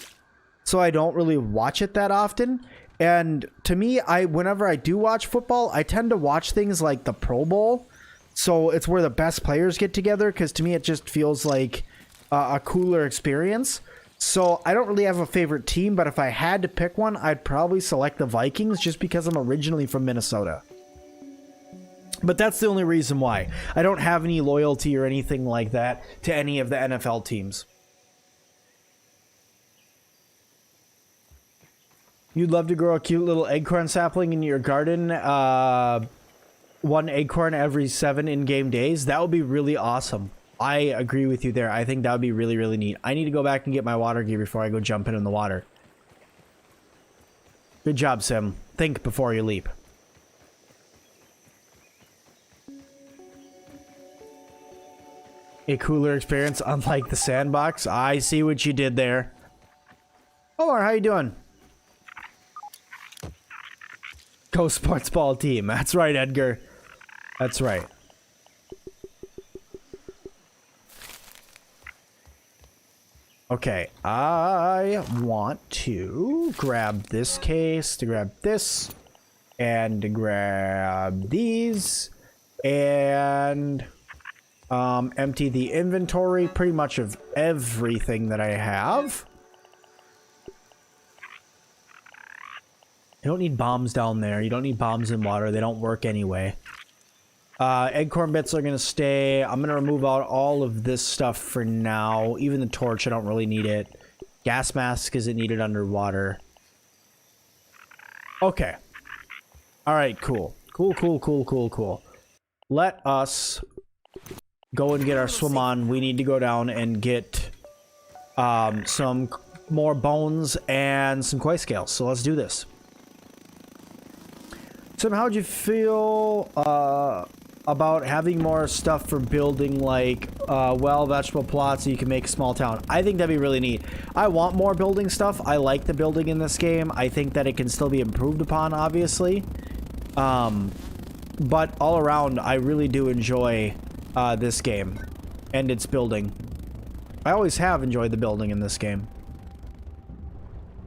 so I don't really watch it that often. And to me, whenever I do watch football, I tend to watch things like the Pro Bowl. So it's where the best players get together, because to me, it just feels like a cooler experience. So I don't really have a favorite team, but if I had to pick one, I'd probably select the Vikings just because I'm originally from Minnesota. But that's the only reason why. I don't have any loyalty or anything like that to any of the NFL teams. You'd love to grow a cute little acorn sapling in your garden. 1 acorn every 7 in-game days. That would be really awesome. I agree with you there. I think that would be really, really neat. I need to go back and get my water gear before I go jumping in the water. Good job, Sim. Think before you leap. A cooler experience, unlike the sandbox. I see what you did there. Omar, how you doing? Go sports ball team. That's right, Edgar. That's right. Okay, I want to grab this case, to grab this, and to grab these, and Empty the inventory pretty much of everything that I have. You don't need bombs down there. You don't need bombs in water. They don't work anyway. Eggcorn bits are going to stay. I'm going to remove out all of this stuff for now. Even the torch, I don't really need it. Gas mask isn't needed underwater. Okay. Alright, cool. Cool. Let us go and get our swim on. We need to go down and get some more bones and some koi scales. So let's do this. Tim, how'd you feel about having more stuff for building, like, well, vegetable plots so you can make a small town? I think that'd be really neat. I want more building stuff. I like the building in this game. I think that it can still be improved upon, obviously. But all around, I really do enjoy this game and its building. I always have enjoyed the building in this game.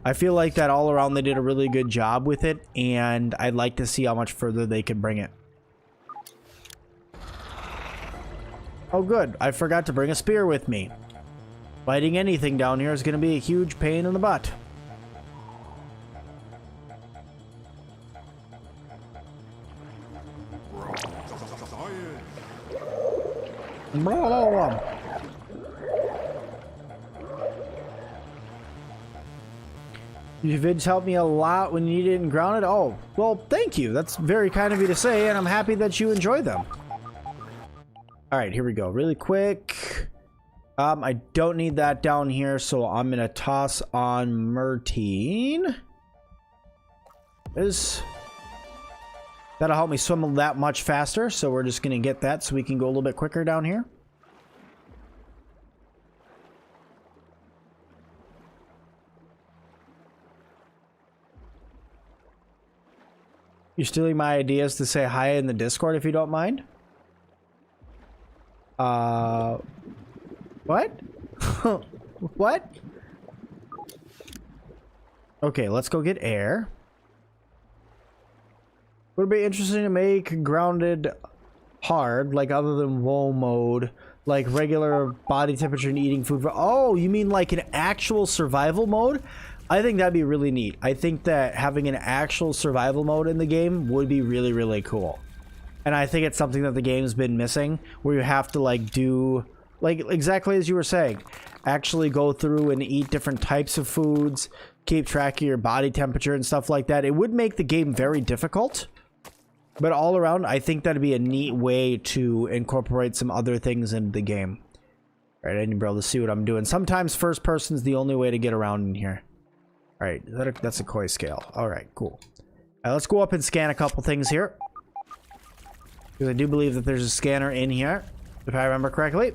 I feel like that all around they did a really good job with it, and I'd like to see how much further they could bring it. Oh good, I forgot to bring a spear with me. Fighting anything down here is going to be a huge pain in the butt. Your vids helped me a lot when you needed it and grounded. Oh, well, thank you. That's very kind of you to say, and I'm happy that you enjoy them. All right, here we go. Really quick. I don't need that down here, so I'm going to toss on Mertine. That'll help me swim that much faster, so we're just going to get that so we can go a little bit quicker down here. You're stealing my ideas to say hi in the Discord if you don't mind? What? What? Okay, let's go get air. Would it be interesting to make grounded hard, like other than WoW mode, like regular body temperature and eating food? Oh, you mean like an actual survival mode? I think that'd be really neat. I think that having an actual survival mode in the game would be really, really cool. And I think it's something that the game's been missing, where you have to like do, like exactly as you were saying, actually go through and eat different types of foods, keep track of your body temperature and stuff like that. It would make the game very difficult, but all around, I think that'd be a neat way to incorporate some other things into the game. All right, I need to be able to see what I'm doing. Sometimes first person's the only way to get around in here. All right, that's a koi scale. All right, cool. All right, let's go up and scan a couple things here. Because I do believe that there's a scanner in here, if I remember correctly.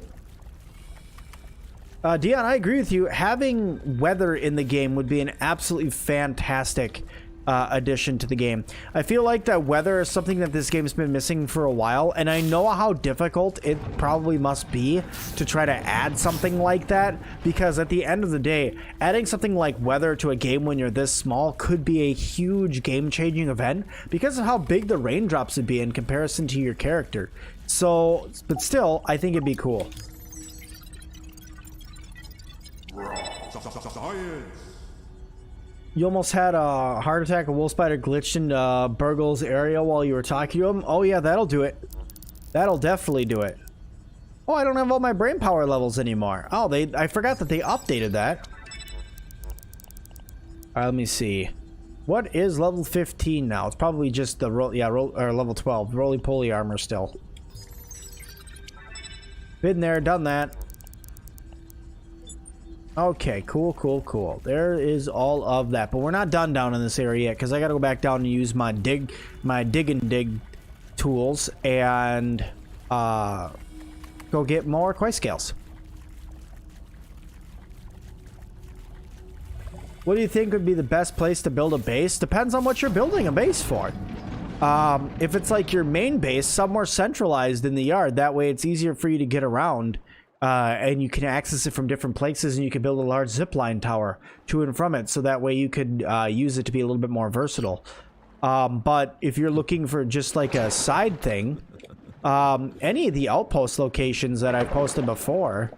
Dion, I agree with you. Having weather in the game would be an absolutely fantastic addition to the game. I feel like that weather is something that this game's been missing for a while, and I know how difficult it probably must be to try to add something like that, because at the end of the day, adding something like weather to a game when you're this small could be a huge game-changing event because of how big the raindrops would be in comparison to your character. So, but still, I think it'd be cool. You almost had a heart attack. A wolf spider glitched into Burgle's area while you were talking to him. Oh yeah, that'll do it. That'll definitely do it. Oh, I don't have all my brain power levels anymore. Oh, I forgot that they updated that. All right, let me see. What is level 15 now? It's probably just the or level 12 roly-poly armor still. Been there, done that. Okay, cool. There is all of that, but we're not done down in this area yet because I got to go back down and use my dig and dig tools and go get more koi scales. What do you think would be the best place to build a base? Depends on what you're building a base for. If it's like your main base, somewhere centralized in the yard, that way it's easier for you to get around. And you can access it from different places, and you can build a large zipline tower to and from it, so that way you could use it to be a little bit more versatile. But if you're looking for just like a side thing, any of the outpost locations that I've posted before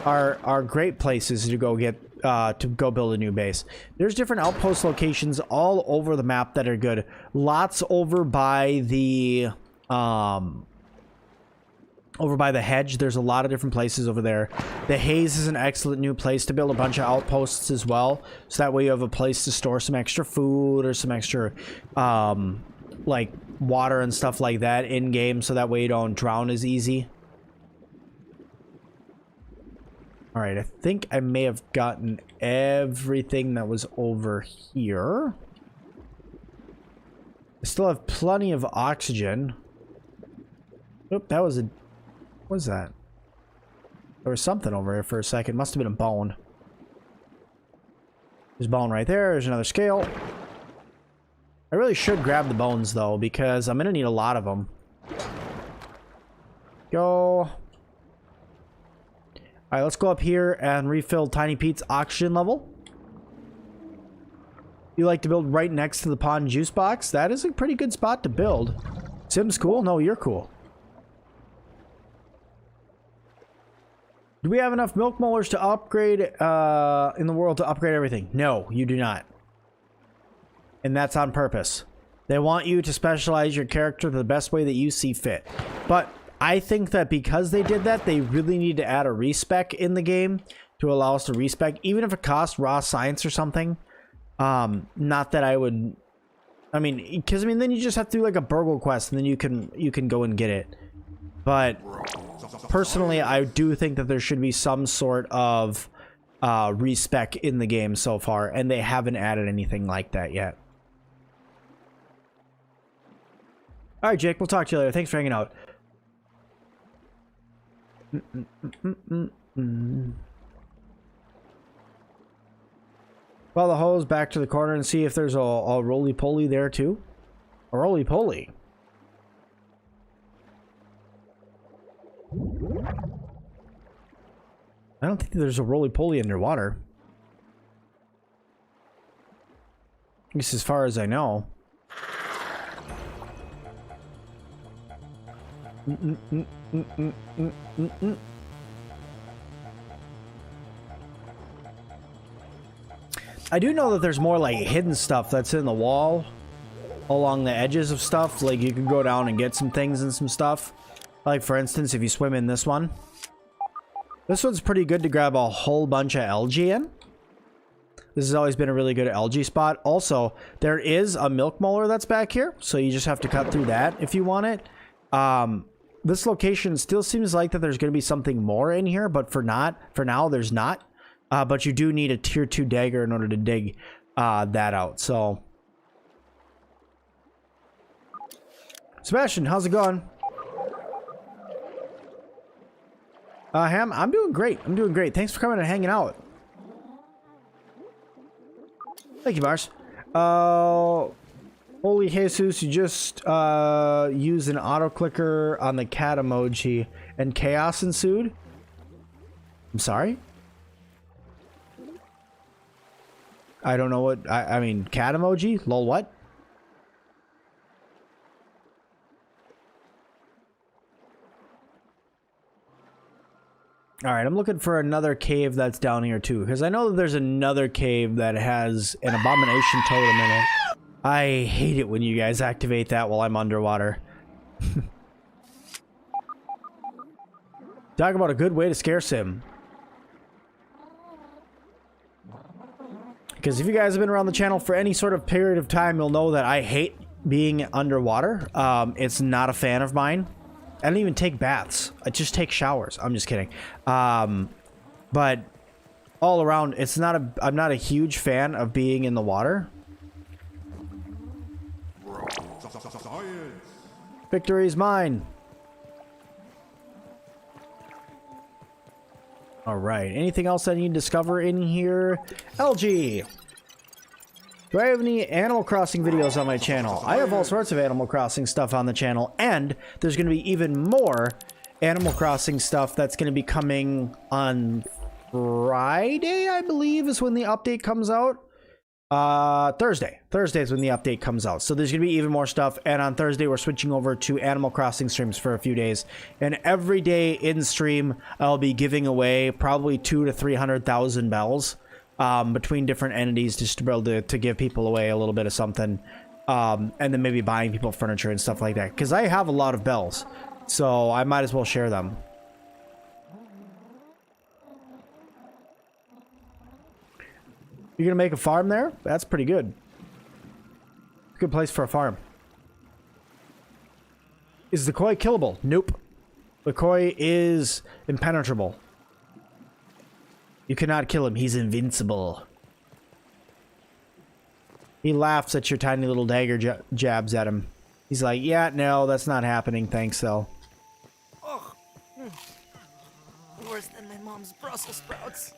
are great places to go get to go build a new base. There's different outpost locations all over the map that are good. Lots over by the hedge. There's a lot of different places over there. The Haze is an excellent new place to build a bunch of outposts as well, so that way you have a place to store some extra food or some extra like water and stuff like that in game, so that way you don't drown as easy. All right, I think I may have gotten everything that was over here. I still have plenty of oxygen. Oop, that was a... What was that? There was something over here for a second. Must have been a bone. There's a bone right there. There's another scale. I really should grab the bones, though, because I'm going to need a lot of them. Go... Alright, let's go up here and refill Tiny Pete's oxygen level. You like to build right next to the pond juice box? That is a pretty good spot to build. Sim's cool? No, you're cool. Do we have enough milk molars to upgrade in the world to upgrade everything? No, you do not. And that's on purpose. They want you to specialize your character the best way that you see fit. But I think that because they did that, they really need to add a respec in the game to allow us to respec, even if it costs raw science or something. Not that I would... I mean, because then you just have to do like a burgle quest and then you can go and get it. But personally, I do think that there should be some sort of respec in the game so far, and they haven't added anything like that yet. All right, Jake, we'll talk to you later. Thanks for hanging out. Follow the hose back to the corner and see if there's a roly-poly there too. A roly-poly. I don't think there's a roly-poly underwater. At least as far as I know. I do know that there's more like hidden stuff that's in the wall along the edges of stuff. Like you can go down and get some things and some stuff. Like for instance, if you swim in this one. This one's pretty good to grab a whole bunch of algae in. This has always been a really good algae spot. Also, there is a milk molar that's back here, so you just have to cut through that if you want it. This location still seems like that there's going to be something more in here, but for now, there's not. But you do need a tier 2 dagger in order to dig that out. So, Sebastian, how's it going? Ham, I'm doing great. I'm doing great. Thanks for coming and hanging out. Thank you, Mars. Holy Jesus, you just used an auto clicker on the cat emoji and chaos ensued? I'm sorry? I don't know what... I mean, cat emoji? Lol, what? Alright, I'm looking for another cave that's down here too, because I know that there's another cave that has an abomination totem in it. I hate it when you guys activate that while I'm underwater. Talk about a good way to scare Sim. Because if you guys have been around the channel for any sort of period of time, you'll know that I hate being underwater. It's not a fan of mine. I don't even take baths. I just take showers. I'm just kidding. But all around, I'm not a huge fan of being in the water. Victory is mine. All right. Anything else I need to discover in here? LG. Do I have any Animal Crossing videos on my channel? I have all sorts of Animal Crossing stuff on the channel, and there's going to be even more Animal Crossing stuff that's going to be coming on Friday, I believe, is when the update comes out. Thursday. Thursday is when the update comes out. So there's going to be even more stuff. And on Thursday, we're switching over to Animal Crossing streams for a few days. And every day in stream, I'll be giving away probably 200,000 to 300,000 bells between different entities just to be able to give people away a little bit of something. And then maybe buying people furniture and stuff like that. Because I have a lot of bells. So I might as well share them. You're gonna make a farm there? That's pretty good. Good place for a farm. Is the koi killable? Nope. The koi is impenetrable. You cannot kill him. He's invincible. He laughs at your tiny little dagger jabs at him. He's like, yeah, no, that's not happening. Thanks, though. Worse than my mom's Brussels sprouts.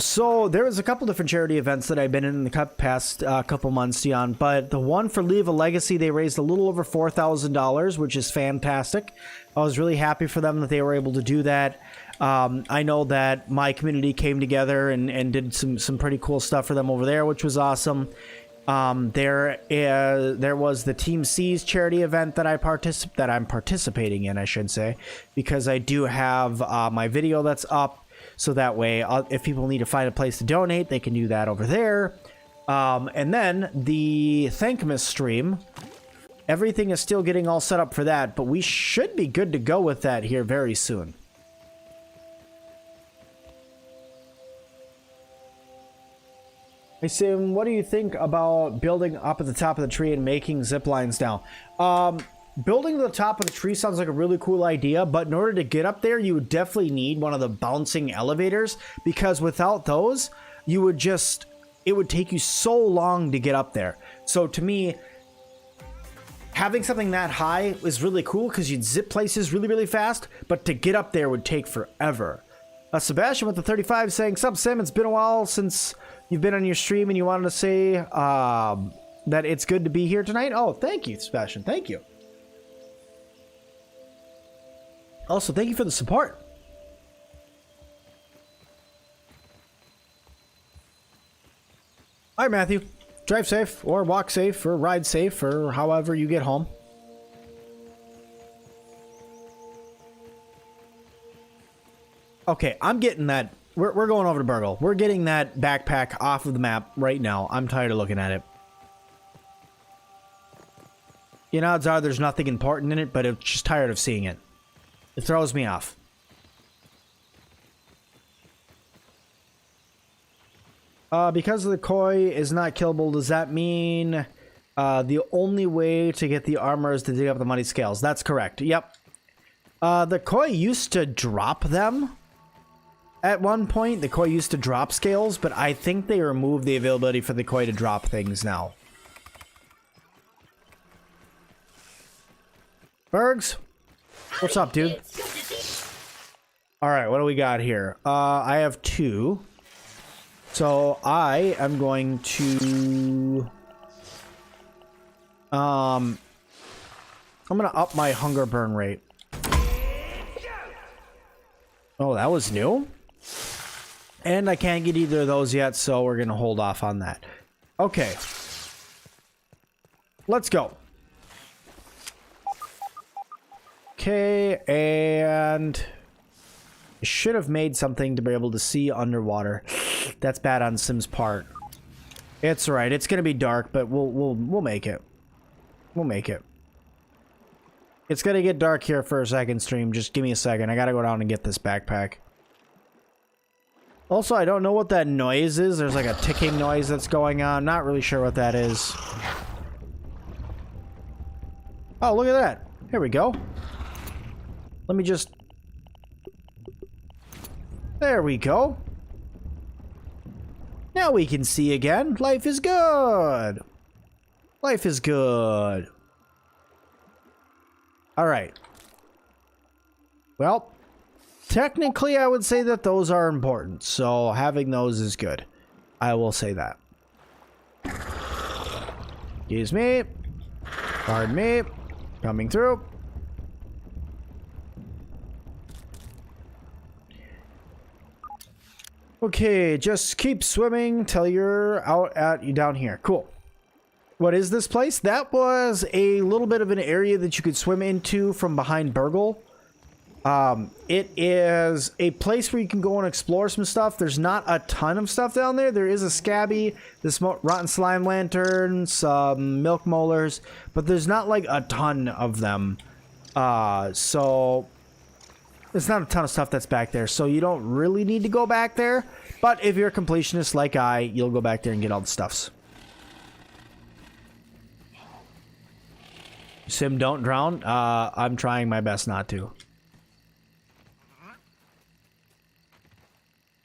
So there was a couple different charity events that I've been in the past couple months, Dion, but the one for Leave a Legacy, they raised a little over $4,000, which is fantastic. I was really happy for them that they were able to do that. I know that my community came together and did some pretty cool stuff for them over there, which was awesome. There was the Team C's charity event that I'm participating in, I should say, because I do have my video that's up, so that way if people need to find a place to donate, they can do that over there. And then the Thankmas stream, everything is still getting all set up for that, but we should be good to go with that here very soon. Hey Sim, what do you think about building up at the top of the tree and making zip lines down? Building the top of the tree sounds like a really cool idea, but in order to get up there, you would definitely need one of the bouncing elevators, because without those, it would take you so long to get up there. So to me, having something that high is really cool because you'd zip places really, really fast, but to get up there would take forever. Sebastian with the 35 saying, "Sup Sim, it's been a while since you've been on your stream and you wanted to say that it's good to be here tonight." Oh, thank you, Sebastian. Thank you. Also, thank you for the support. All right, Matthew. Drive safe, or walk safe, or ride safe, or however you get home. Okay, I'm getting that. We're going over to Burgle. We're getting that backpack off of the map right now. I'm tired of looking at it. You know, odds are there's nothing important in it, but I'm just tired of seeing it. It throws me off. Because the koi is not killable, does that mean the only way to get the armor is to dig up the muddy scales? That's correct. Yep. The koi used to drop them. At one point, the koi used to drop scales, but I think they removed the availability for the koi to drop things now. Bergs? What's up, dude? Alright, what do we got here? I have 2. So, I am going to... I'm gonna up my hunger burn rate. Oh, that was new? And I can't get either of those yet, so we're gonna hold off on that. Okay. Let's go. Okay, and... I should have made something to be able to see underwater. That's bad on Sim's part. It's alright, it's gonna be dark, but we'll make it. We'll make it. It's gonna get dark here for a second stream. Just give me a second. I gotta go down and get this backpack. Also, I don't know what that noise is. There's like a ticking noise that's going on. Not really sure what that is. Oh, look at that. Here we go. Let me just... There we go. Now we can see again. Life is good. Life is good. Alright. Well, technically I would say that those are important, so having those is good. I will say that. Excuse me. Pardon me. Coming through. Okay, just keep swimming till you're out at you down here. Cool. What is this place? That was a little bit of an area that you could swim into from behind Burgle. It is a place where you can go and explore some stuff. There's not a ton of stuff down there. There is a Scabby, this rotten slime lantern, some milk molars, but there's not like a ton of them. So there's not a ton of stuff that's back there. So you don't really need to go back there. But if you're a completionist like I, you'll go back there and get all the stuffs. Sim, don't drown. I'm trying my best not to.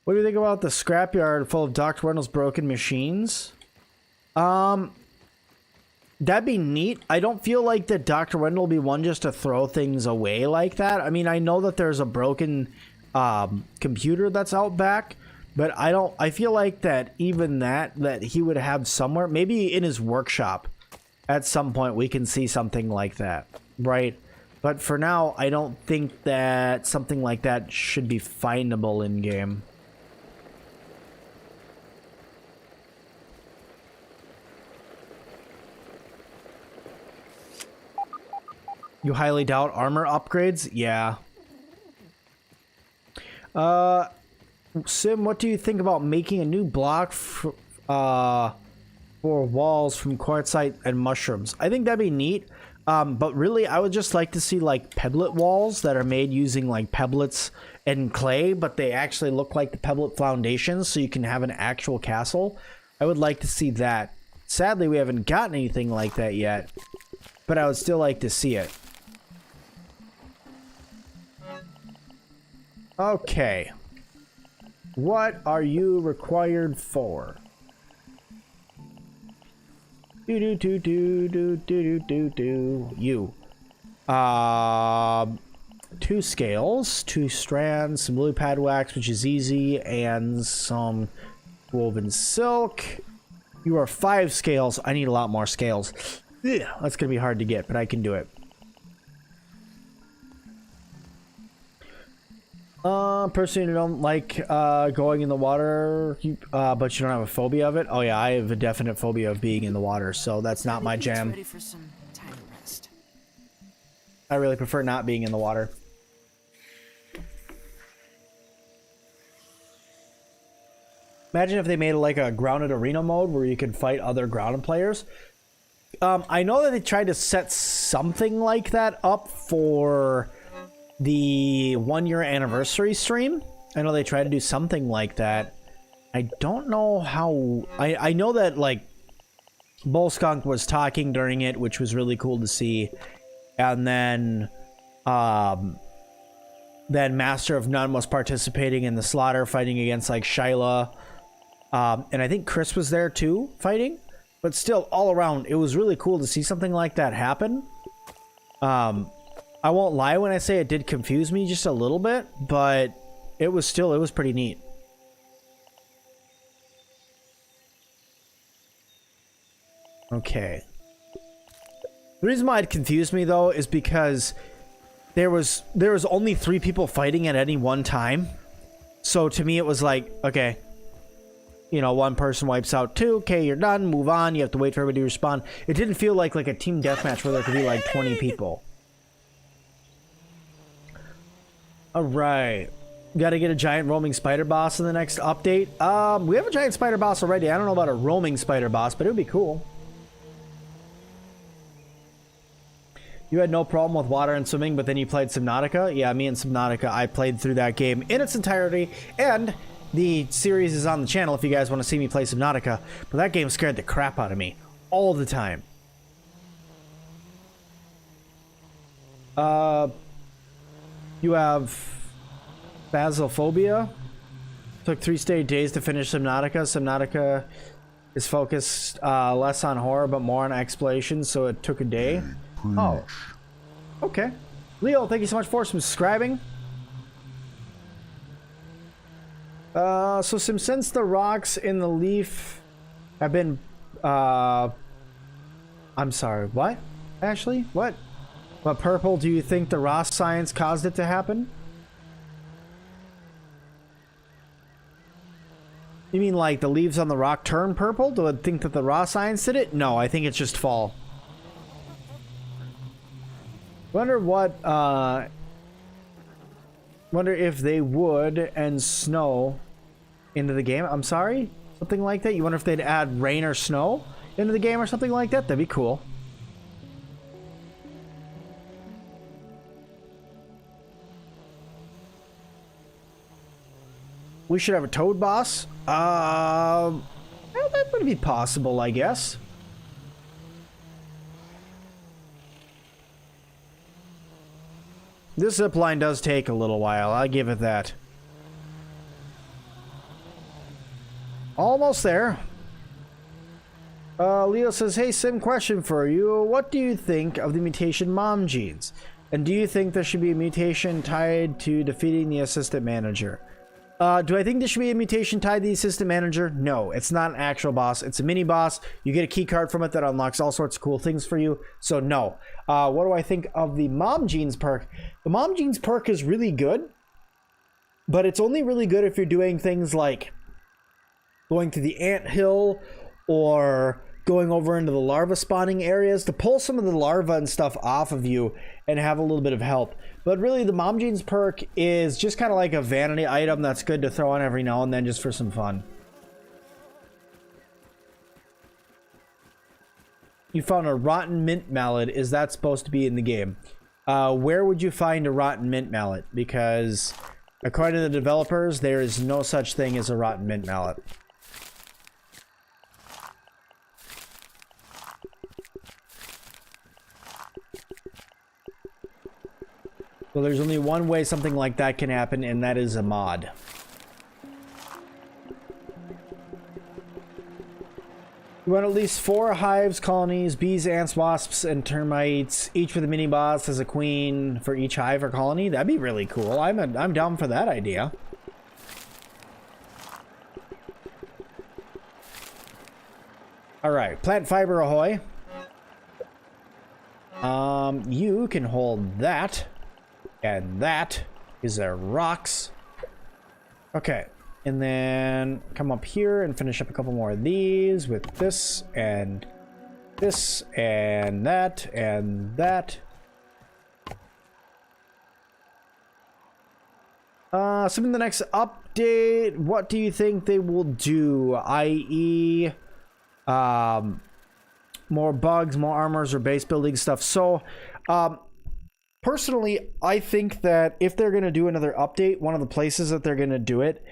What do you think about the scrapyard full of Dr. Reynolds' broken machines? That'd be neat. I don't feel like that Dr. Wendell will be one just to throw things away like that. I mean, I know that there's a broken computer that's out back, but I feel like that even that he would have somewhere, maybe in his workshop at some point we can see something like that, right? But for now, I don't think that something like that should be findable in game. You highly doubt armor upgrades? Yeah. Sim, what do you think about making a new block for walls from quartzite and mushrooms? I think that'd be neat. But really, I would just like to see like pebblet walls that are made using like pebblets and clay, but they actually look like the pebblet foundations, so you can have an actual castle. I would like to see that. Sadly, we haven't gotten anything like that yet, but I would still like to see it. Okay. What are you required for? You. 2 scales, 2 strands, some blue pad wax, which is easy, and some woven silk. You are 5 scales. I need a lot more scales. Ugh, that's gonna be hard to get, but I can do it. Personally, I don't like going in the water, but you don't have a phobia of it. Oh yeah, I have a definite phobia of being in the water, so that's not my jam. Ready for some time rest. I really prefer not being in the water. Imagine if they made like a grounded arena mode where you could fight other grounded players. I know that they tried to set something like that up for the 1-year anniversary stream. I know they tried to do something like that. I don't know how. I know that like Bullskunk was talking during it, which was really cool to see. And then Master of None was participating in the slaughter, fighting against like Shyla. And I think Chris was there too, fighting. But still, all around, it was really cool to see something like that happen. I won't lie when I say it did confuse me just a little bit, but it was pretty neat. Okay. The reason why it confused me though is because there was only 3 people fighting at any one time. So to me it was like, okay, you know, one person wipes out 2, okay, you're done, move on, you have to wait for everybody to respawn. It didn't feel like a team deathmatch where there could be like 20 people. Alright. Gotta get a giant roaming spider boss in the next update. We have a giant spider boss already. I don't know about a roaming spider boss, but it would be cool. You had no problem with water and swimming, but then you played Subnautica? Yeah, me and Subnautica, I played through that game in its entirety, and the series is on the channel if you guys want to see me play Subnautica, but that game scared the crap out of me all the time. You have Basilphobia. Took 3 straight days to finish Subnautica. Subnautica is focused less on horror but more on exploration, so it took a day. Oh, okay. Leo, thank you so much for subscribing. So since the rocks in the leaf have been I'm sorry, what? Ashley? What? But purple, do you think the Ross science caused it to happen? You mean like the leaves on the rock turn purple? Do I think that the raw science did it? No, I think it's just fall. Wonder what, wonder if they would and snow into the game. I'm sorry? Something like that? You wonder if they'd add rain or snow into the game or something like that? That'd be cool. We should have a toad boss. Well, that would be possible, I guess. This zip line does take a little while. I'll give it that. Almost there. Leo says, hey, Sim, question for you. What do you think of the mutation mom genes? And do you think there should be a mutation tied to defeating the assistant manager? Do I think there should be a mutation tied to the assistant manager? No, it's not an actual boss. It's a mini boss. You get a key card from it that unlocks all sorts of cool things for you. So no. What do I think of the Mom Genes perk? The Mom Genes perk is really good, but it's only really good if you're doing things like going to the anthill or going over into the larva spawning areas to pull some of the larva and stuff off of you and have a little bit of help. But really, the Mom Genes perk is just kind of like a vanity item that's good to throw on every now and then just for some fun. You found a rotten mint mallet. Is that supposed to be in the game? Where would you find a rotten mint mallet? Because according to the developers, there is no such thing as a rotten mint mallet. Well, there's only one way something like that can happen, and that is a mod. You want at least 4 hives, colonies, bees, ants, wasps, and termites, each with a mini boss as a queen for each hive or colony. That'd be really cool. I'm down for that idea. All right, plant fiber ahoy. You can hold that. And that is their rocks. Okay. And then come up here and finish up a couple more of these with this and this and that and that. Some in the next update, what do you think they will do? I.e., more bugs, more armors, or base building stuff. So, personally, I think that if they're going to do another update, one of the places that they're going to do it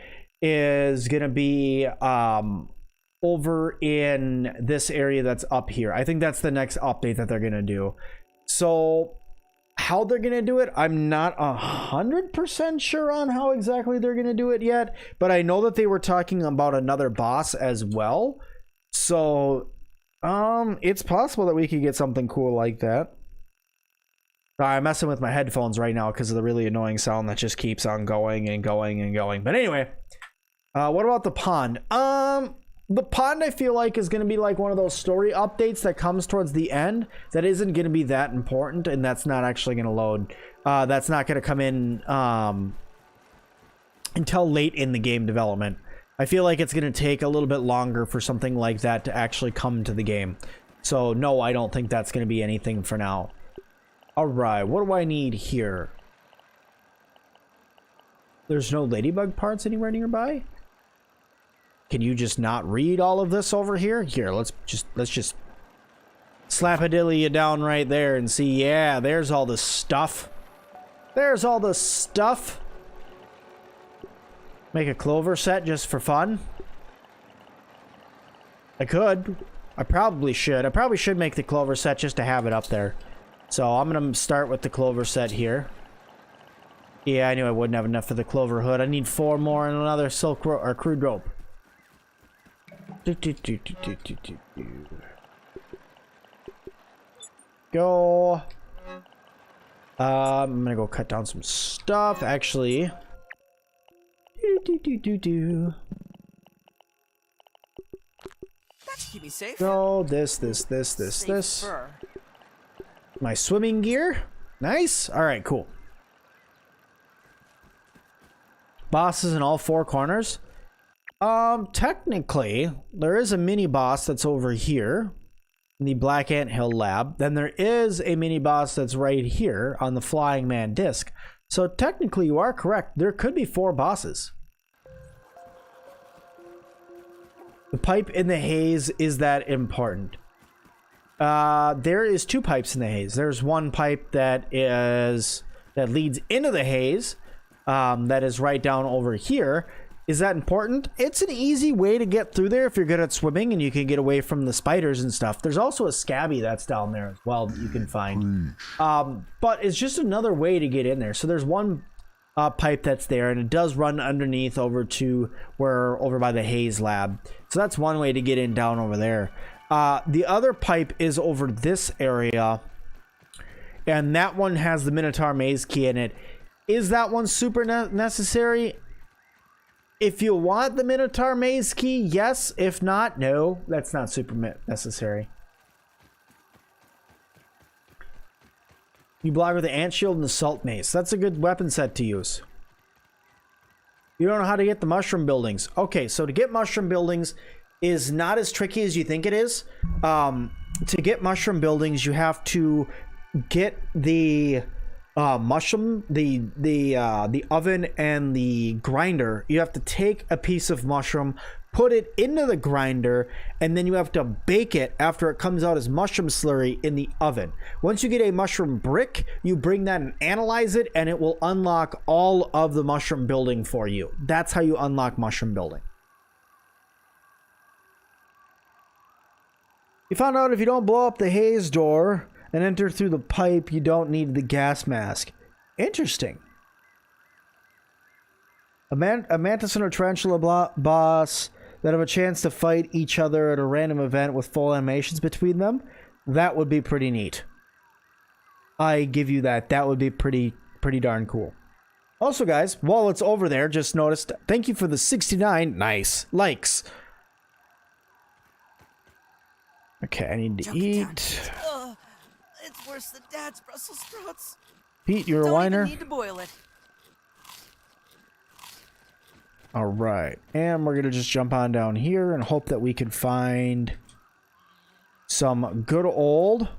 is going to be over in this area that's up here. I think that's the next update that they're going to do. So how they're going to do it, I'm not 100% sure on how exactly they're going to do it yet, but I know that they were talking about another boss as well. So it's possible that we could get something cool like that. I'm messing with my headphones right now because of the really annoying sound that just keeps on going and going and going. But anyway, what about the pond? The pond I feel like is going to be like one of those story updates that comes towards the end that isn't going to be that important, and that's not actually going to load. That's not going to come in until late in the game development. I feel like it's going to take a little bit longer for something like that to actually come to the game. So no, I don't think that's going to be anything for now. Alright, what do I need here? There's no ladybug parts anywhere nearby? Can you just not read all of this over here? Here, let's just slap-a-dilly you down right there and see. Yeah, there's all the stuff. There's all the stuff. Make a clover set just for fun. I could. I probably should. I probably should make the clover set just to have it up there. So I'm going to start with the clover set here. Yeah, I knew I wouldn't have enough for the clover hood. I need 4 more and another silk rope or crude rope. Go. I'm going to go cut down some stuff, actually. That should keep me safe. Go, this. Safer. My swimming gear. Nice. All right, cool. Bosses in all 4 corners. Technically, there is a mini boss that's over here in the Black Ant Hill lab. Then there is a mini boss that's right here on the Flying Man disc. So technically, you are correct. There could be 4 bosses. The pipe in the haze, is that important? There is 2 pipes in the haze. There's one pipe that leads into the haze, that is right down over here. Is that important? It's an easy way to get through there if you're good at swimming and you can get away from the spiders and stuff. There's also a scabby that's down there as well that you can find. But it's just another way to get in there. So there's one pipe that's there, and it does run underneath over by the haze lab. So that's one way to get in down over there. The other pipe is over this area, and that one has the Minotaur maze key in it. Is that one super necessary? If you want the Minotaur maze key, yes. If not, no. That's not super necessary. You block with the ant shield and the salt mace. That's a good weapon set to use. You don't know how to get the mushroom buildings. Okay, so to get mushroom buildings is not as tricky as you think it is. To get mushroom buildings, you have to get the mushroom, the oven and the grinder. You have to take a piece of mushroom, put it into the grinder, and then you have to bake it after it comes out as mushroom slurry in the oven. Once you get a mushroom brick, you bring that and analyze it, and it will unlock all of the mushroom building for you. That's how you unlock mushroom building. You found out if you don't blow up the haze door and enter through the pipe, you don't need the gas mask. Interesting. A mantis and a tarantula boss that have a chance to fight each other at a random event with full animations between them. That would be pretty neat. I give you that. That would be pretty darn cool. Also, guys, while it's over there, just noticed, thank you for the 69 nice likes. Okay, I need to eat. It's worse than Dad's Brussels sprouts. Pete, you're a Don't whiner? even need to boil it. All right, and we're gonna just jump on down here and hope that we can find some good old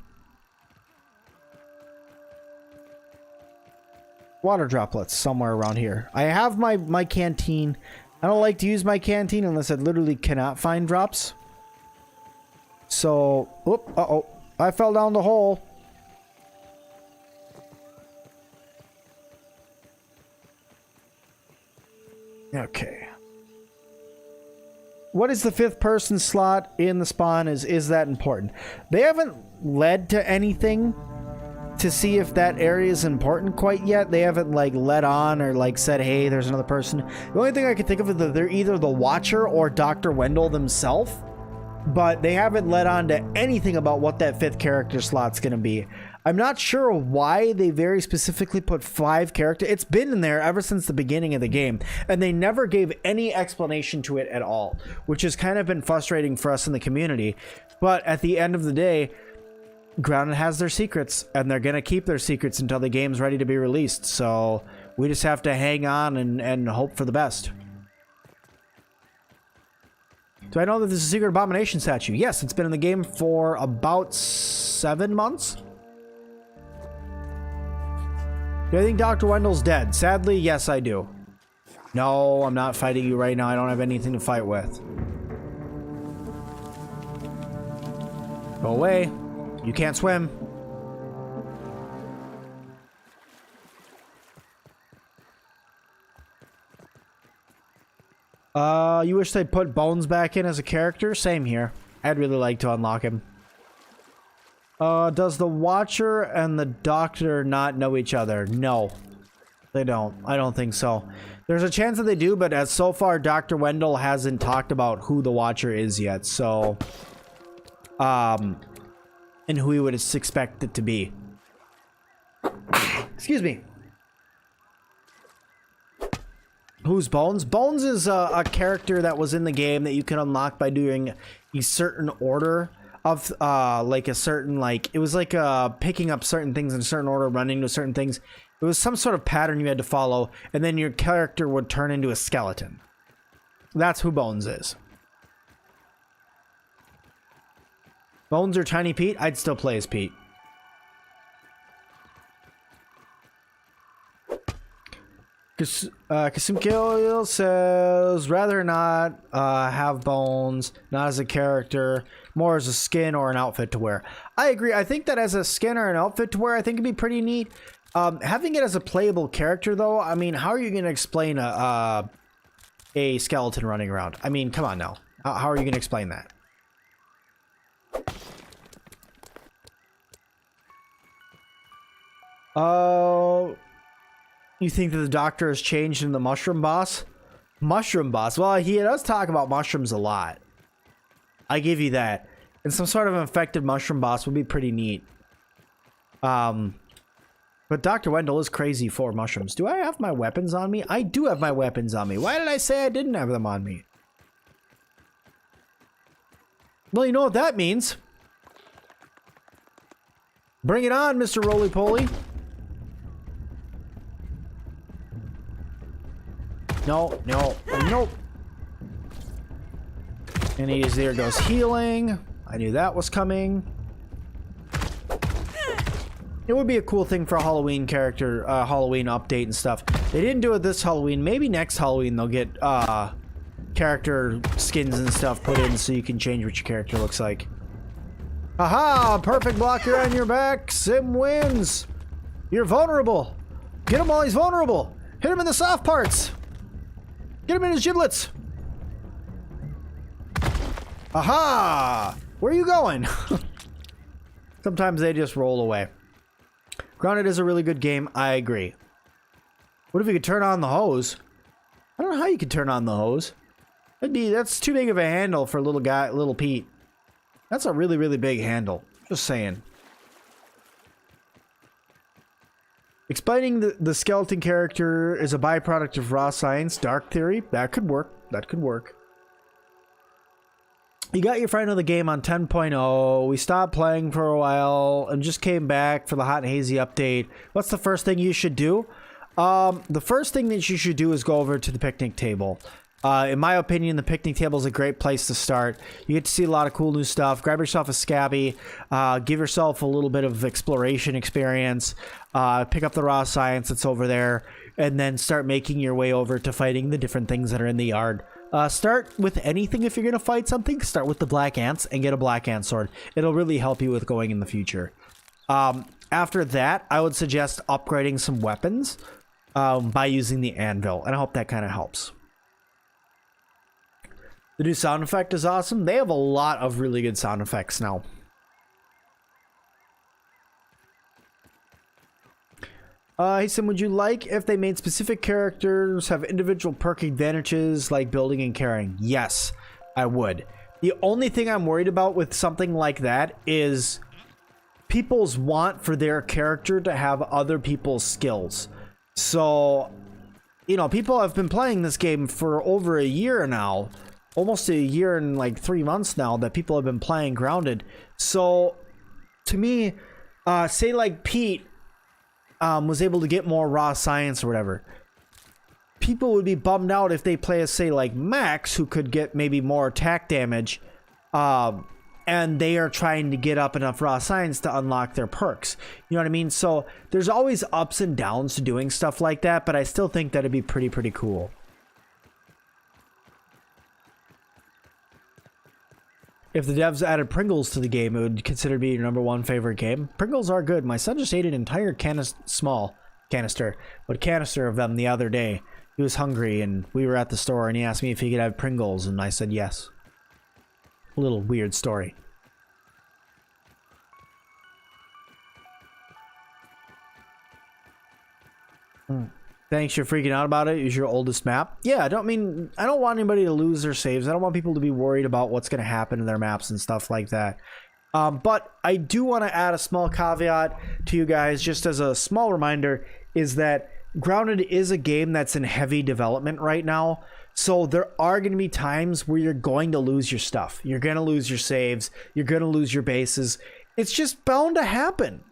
water droplets somewhere around here. I have my canteen. I don't like to use my canteen unless I literally cannot find drops. So, uh-oh, I fell down the hole. Okay. What is the 5th person slot in the spawn? Is that important? They haven't led to anything to see if that area is important quite yet. They haven't like led on or like said, hey, there's another person. The only thing I can think of is that they're either the Watcher or Dr. Wendell themselves. But they haven't led on to anything about what that 5th character slot's going to be. I'm not sure why they very specifically put 5 characters. It's been in there ever since the beginning of the game, and they never gave any explanation to it at all, which has kind of been frustrating for us in the community. But at the end of the day, Grounded has their secrets, and they're going to keep their secrets until the game's ready to be released. So we just have to hang on and hope for the best. Do I know that there's a secret abomination statue? Yes, it's been in the game for about 7 months. Do I think Dr. Wendell's dead? Sadly, yes, I do. No, I'm not fighting you right now. I don't have anything to fight with. Go away. You can't swim. You wish they put Bones back in as a character? Same here. I'd really like to unlock him. Does the Watcher and the Doctor not know each other? No. They don't. I don't think so. There's a chance that they do, but as so far, Dr. Wendell hasn't talked about who the Watcher is yet, so... and who he would expect it to be. Excuse me. Who's Bones? Bones is a character that was in the game that you can unlock by doing a certain order of, like a certain, like, it was like picking up certain things in a certain order, running to certain things. It was some sort of pattern you had to follow, and then your character would turn into a skeleton. That's who Bones is. Bones or Tiny Pete? I'd still play as Pete. Kasumkil says, rather not have Bones, not as a character, more as a skin or an outfit to wear. I agree. I think that as a skin or an outfit to wear, I think it'd be pretty neat. Having it as a playable character, though, I mean, how are you going to explain a skeleton running around? I mean, come on now. How are you going to explain that? You think that the doctor has changed in the mushroom boss? Mushroom boss? Well, he does talk about mushrooms a lot. I give you that. And some sort of infected mushroom boss would be pretty neat. But Dr. Wendell is crazy for mushrooms. Do I have my weapons on me? I do have my weapons on me. Why did I say I didn't have them on me? Well, you know what that means. Bring it on, Mr. Roly-Poly. No, no, nope. And there goes healing. I knew that was coming. It would be a cool thing for a Halloween character, Halloween update and stuff. They didn't do it this Halloween. Maybe next Halloween they'll get character skins and stuff put in so you can change what your character looks like. Aha! Perfect blocker on your back. Sim wins. You're vulnerable. Get him while he's vulnerable. Hit him in the soft parts. Get him in his giblets. Aha! Where are you going? Sometimes they just roll away. Grounded is a really good game. I agree. What if you could turn on the hose? I don't know how you could turn on the hose. That's too big of a handle for little Pete. That's a really, really big handle. Just saying. Explaining the skeleton character is a byproduct of raw science, dark theory. That could work. That could work. You got your friend of the game on 10.0. We stopped playing for a while and just came back for the Hot and Hazy update. What's the first thing you should do? The first thing that you should do is go over to the picnic table. In my opinion, the picnic table is a great place to start. You get to see a lot of cool new stuff. Grab yourself a scabby. Give yourself a little bit of exploration experience. Pick up the raw science that's over there. And then start making your way over to fighting the different things that are in the yard. Start with anything if you're going to fight something. Start with the black ants and get a black ant sword. It'll really help you with going in the future. After that, I would suggest upgrading some weapons by using the anvil. And I hope that kind of helps. The new sound effect is awesome. They have a lot of really good sound effects now. Hey Sim, would you like if they made specific characters have individual perk advantages like building and carrying? Yes, I would. The only thing I'm worried about with something like that is people's want for their character to have other people's skills. So, you know, people have been playing this game for over a year now. Almost a year and like 3 months now that people have been playing Grounded. So to me, say like Pete was able to get more raw science or whatever. People would be bummed out if they play as say like Max, who could get maybe more attack damage, and they are trying to get up enough raw science to unlock their perks. You know what I mean? So there's always ups and downs to doing stuff like that, but I still think that'd be pretty cool. If the devs added Pringles to the game, it would consider to be your #1 favorite game. Pringles are good. My son just ate an entire small canister of them the other day. He was hungry and we were at the store and he asked me if he could have Pringles and I said yes. A little weird story. Thanks, you're freaking out about it. Use your oldest map. Yeah, I don't want anybody to lose their saves. I don't want people to be worried about what's going to happen to their maps and stuff like that. But I do want to add a small caveat to you guys, just as a small reminder, is that Grounded is a game that's in heavy development right now. So there are going to be times where you're going to lose your stuff. You're going to lose your saves. You're going to lose your bases. It's just bound to happen.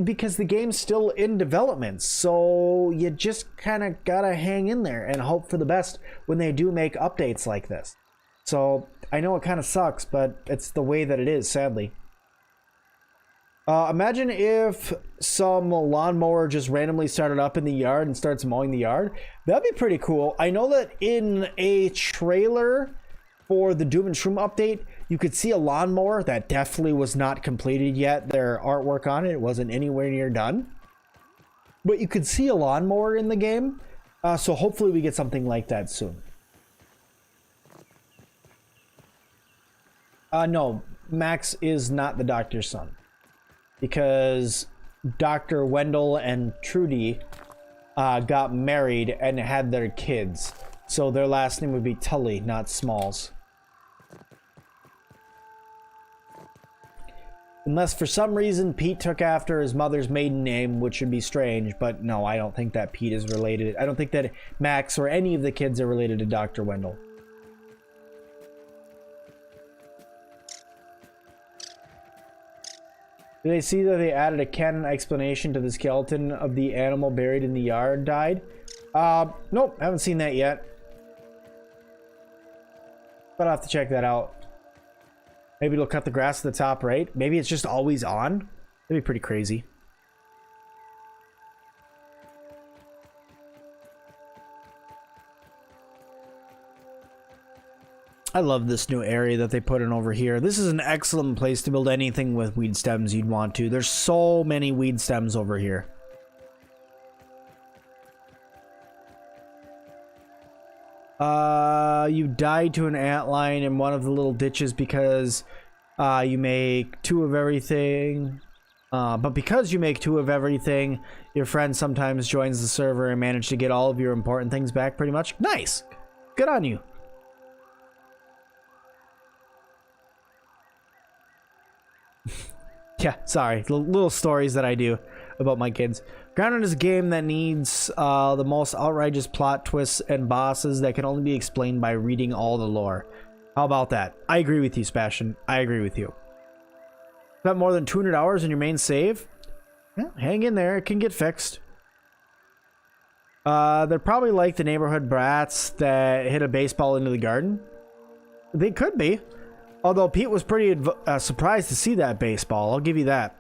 Because the game's still in development, so you just kind of gotta hang in there and hope for the best when they do make updates like this. So I know it kind of sucks, but it's the way that it is, sadly. Imagine if some lawnmower just randomly started up in the yard and starts mowing the yard. That'd be pretty cool. I know that in a trailer for the Doom and Shroom update, you could see a lawnmower that definitely was not completed yet. Their artwork on it wasn't anywhere near done. But you could see a lawnmower in the game. So hopefully we get something like that soon. No, Max is not the doctor's son. Because Dr. Wendell and Trudy got married and had their kids. So their last name would be Tully, not Smalls. Unless for some reason Pete took after his mother's maiden name, which would be strange. But no, I don't think that Pete is related. I don't think that Max or any of the kids are related to Dr. Wendell. Do they see that they added a canon explanation to the skeleton of the animal buried in the yard died? Nope, haven't seen that yet. But I'll have to check that out. Maybe it'll cut the grass at the top right. Maybe it's just always on. That'd be pretty crazy. I love this new area that they put in over here. This is an excellent place to build anything with weed stems you'd want to. There's so many weed stems over here. You died to an antlion in one of the little ditches because you make 2 of everything. But because you make 2 of everything, your friend sometimes joins the server and manage to get all of your important things back pretty much. Nice! Good on you. Yeah, sorry. Little stories that I do about my kids. Grounded is a game that needs the most outrageous plot twists and bosses that can only be explained by reading all the lore. How about that? I agree with you, Sebastian. I agree with you. Spent more than 200 hours in your main save? Yeah, hang in there. It can get fixed. They're probably like the neighborhood brats that hit a baseball into the garden. They could be. Although Pete was pretty surprised to see that baseball. I'll give you that.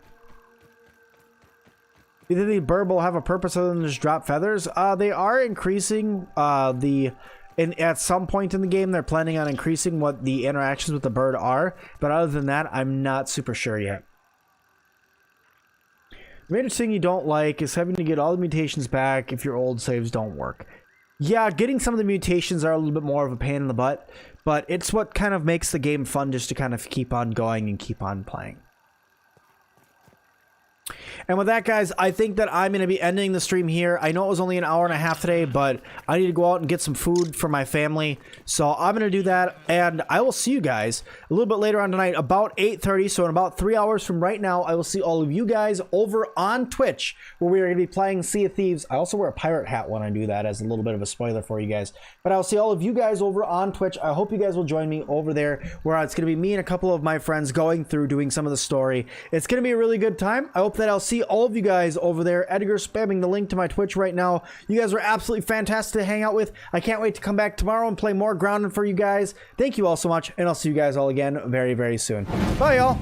You think the bird will have a purpose other than just drop feathers? They are increasing at some point in the game, they're planning on increasing what the interactions with the bird are. But other than that, I'm not super sure yet. The major thing you don't like is having to get all the mutations back if your old saves don't work. Yeah, getting some of the mutations are a little bit more of a pain in the butt, but it's what kind of makes the game fun just to kind of keep on going and keep on playing. And with that, guys, I think that I'm going to be ending the stream here. I know it was only an hour and a half today, but I need to go out and get some food for my family. So I'm going to do that, and I will see you guys a little bit later on tonight, about 8:30. So in about 3 hours from right now, I will see all of you guys over on Twitch, where we are going to be playing Sea of Thieves. I also wear a pirate hat when I do that, as a little bit of a spoiler for you guys. But I'll see all of you guys over on Twitch. I hope you guys will join me over there, where it's going to be me and a couple of my friends going through doing some of the story. It's going to be a really good time. I hope that I'll see all of you guys over there. Edgar spamming the link to my Twitch right now. You guys are absolutely fantastic to hang out with. I can't wait to come back tomorrow and play more Grounded for you guys. Thank you all so much, and I'll see you guys all again very, very soon. Bye, y'all.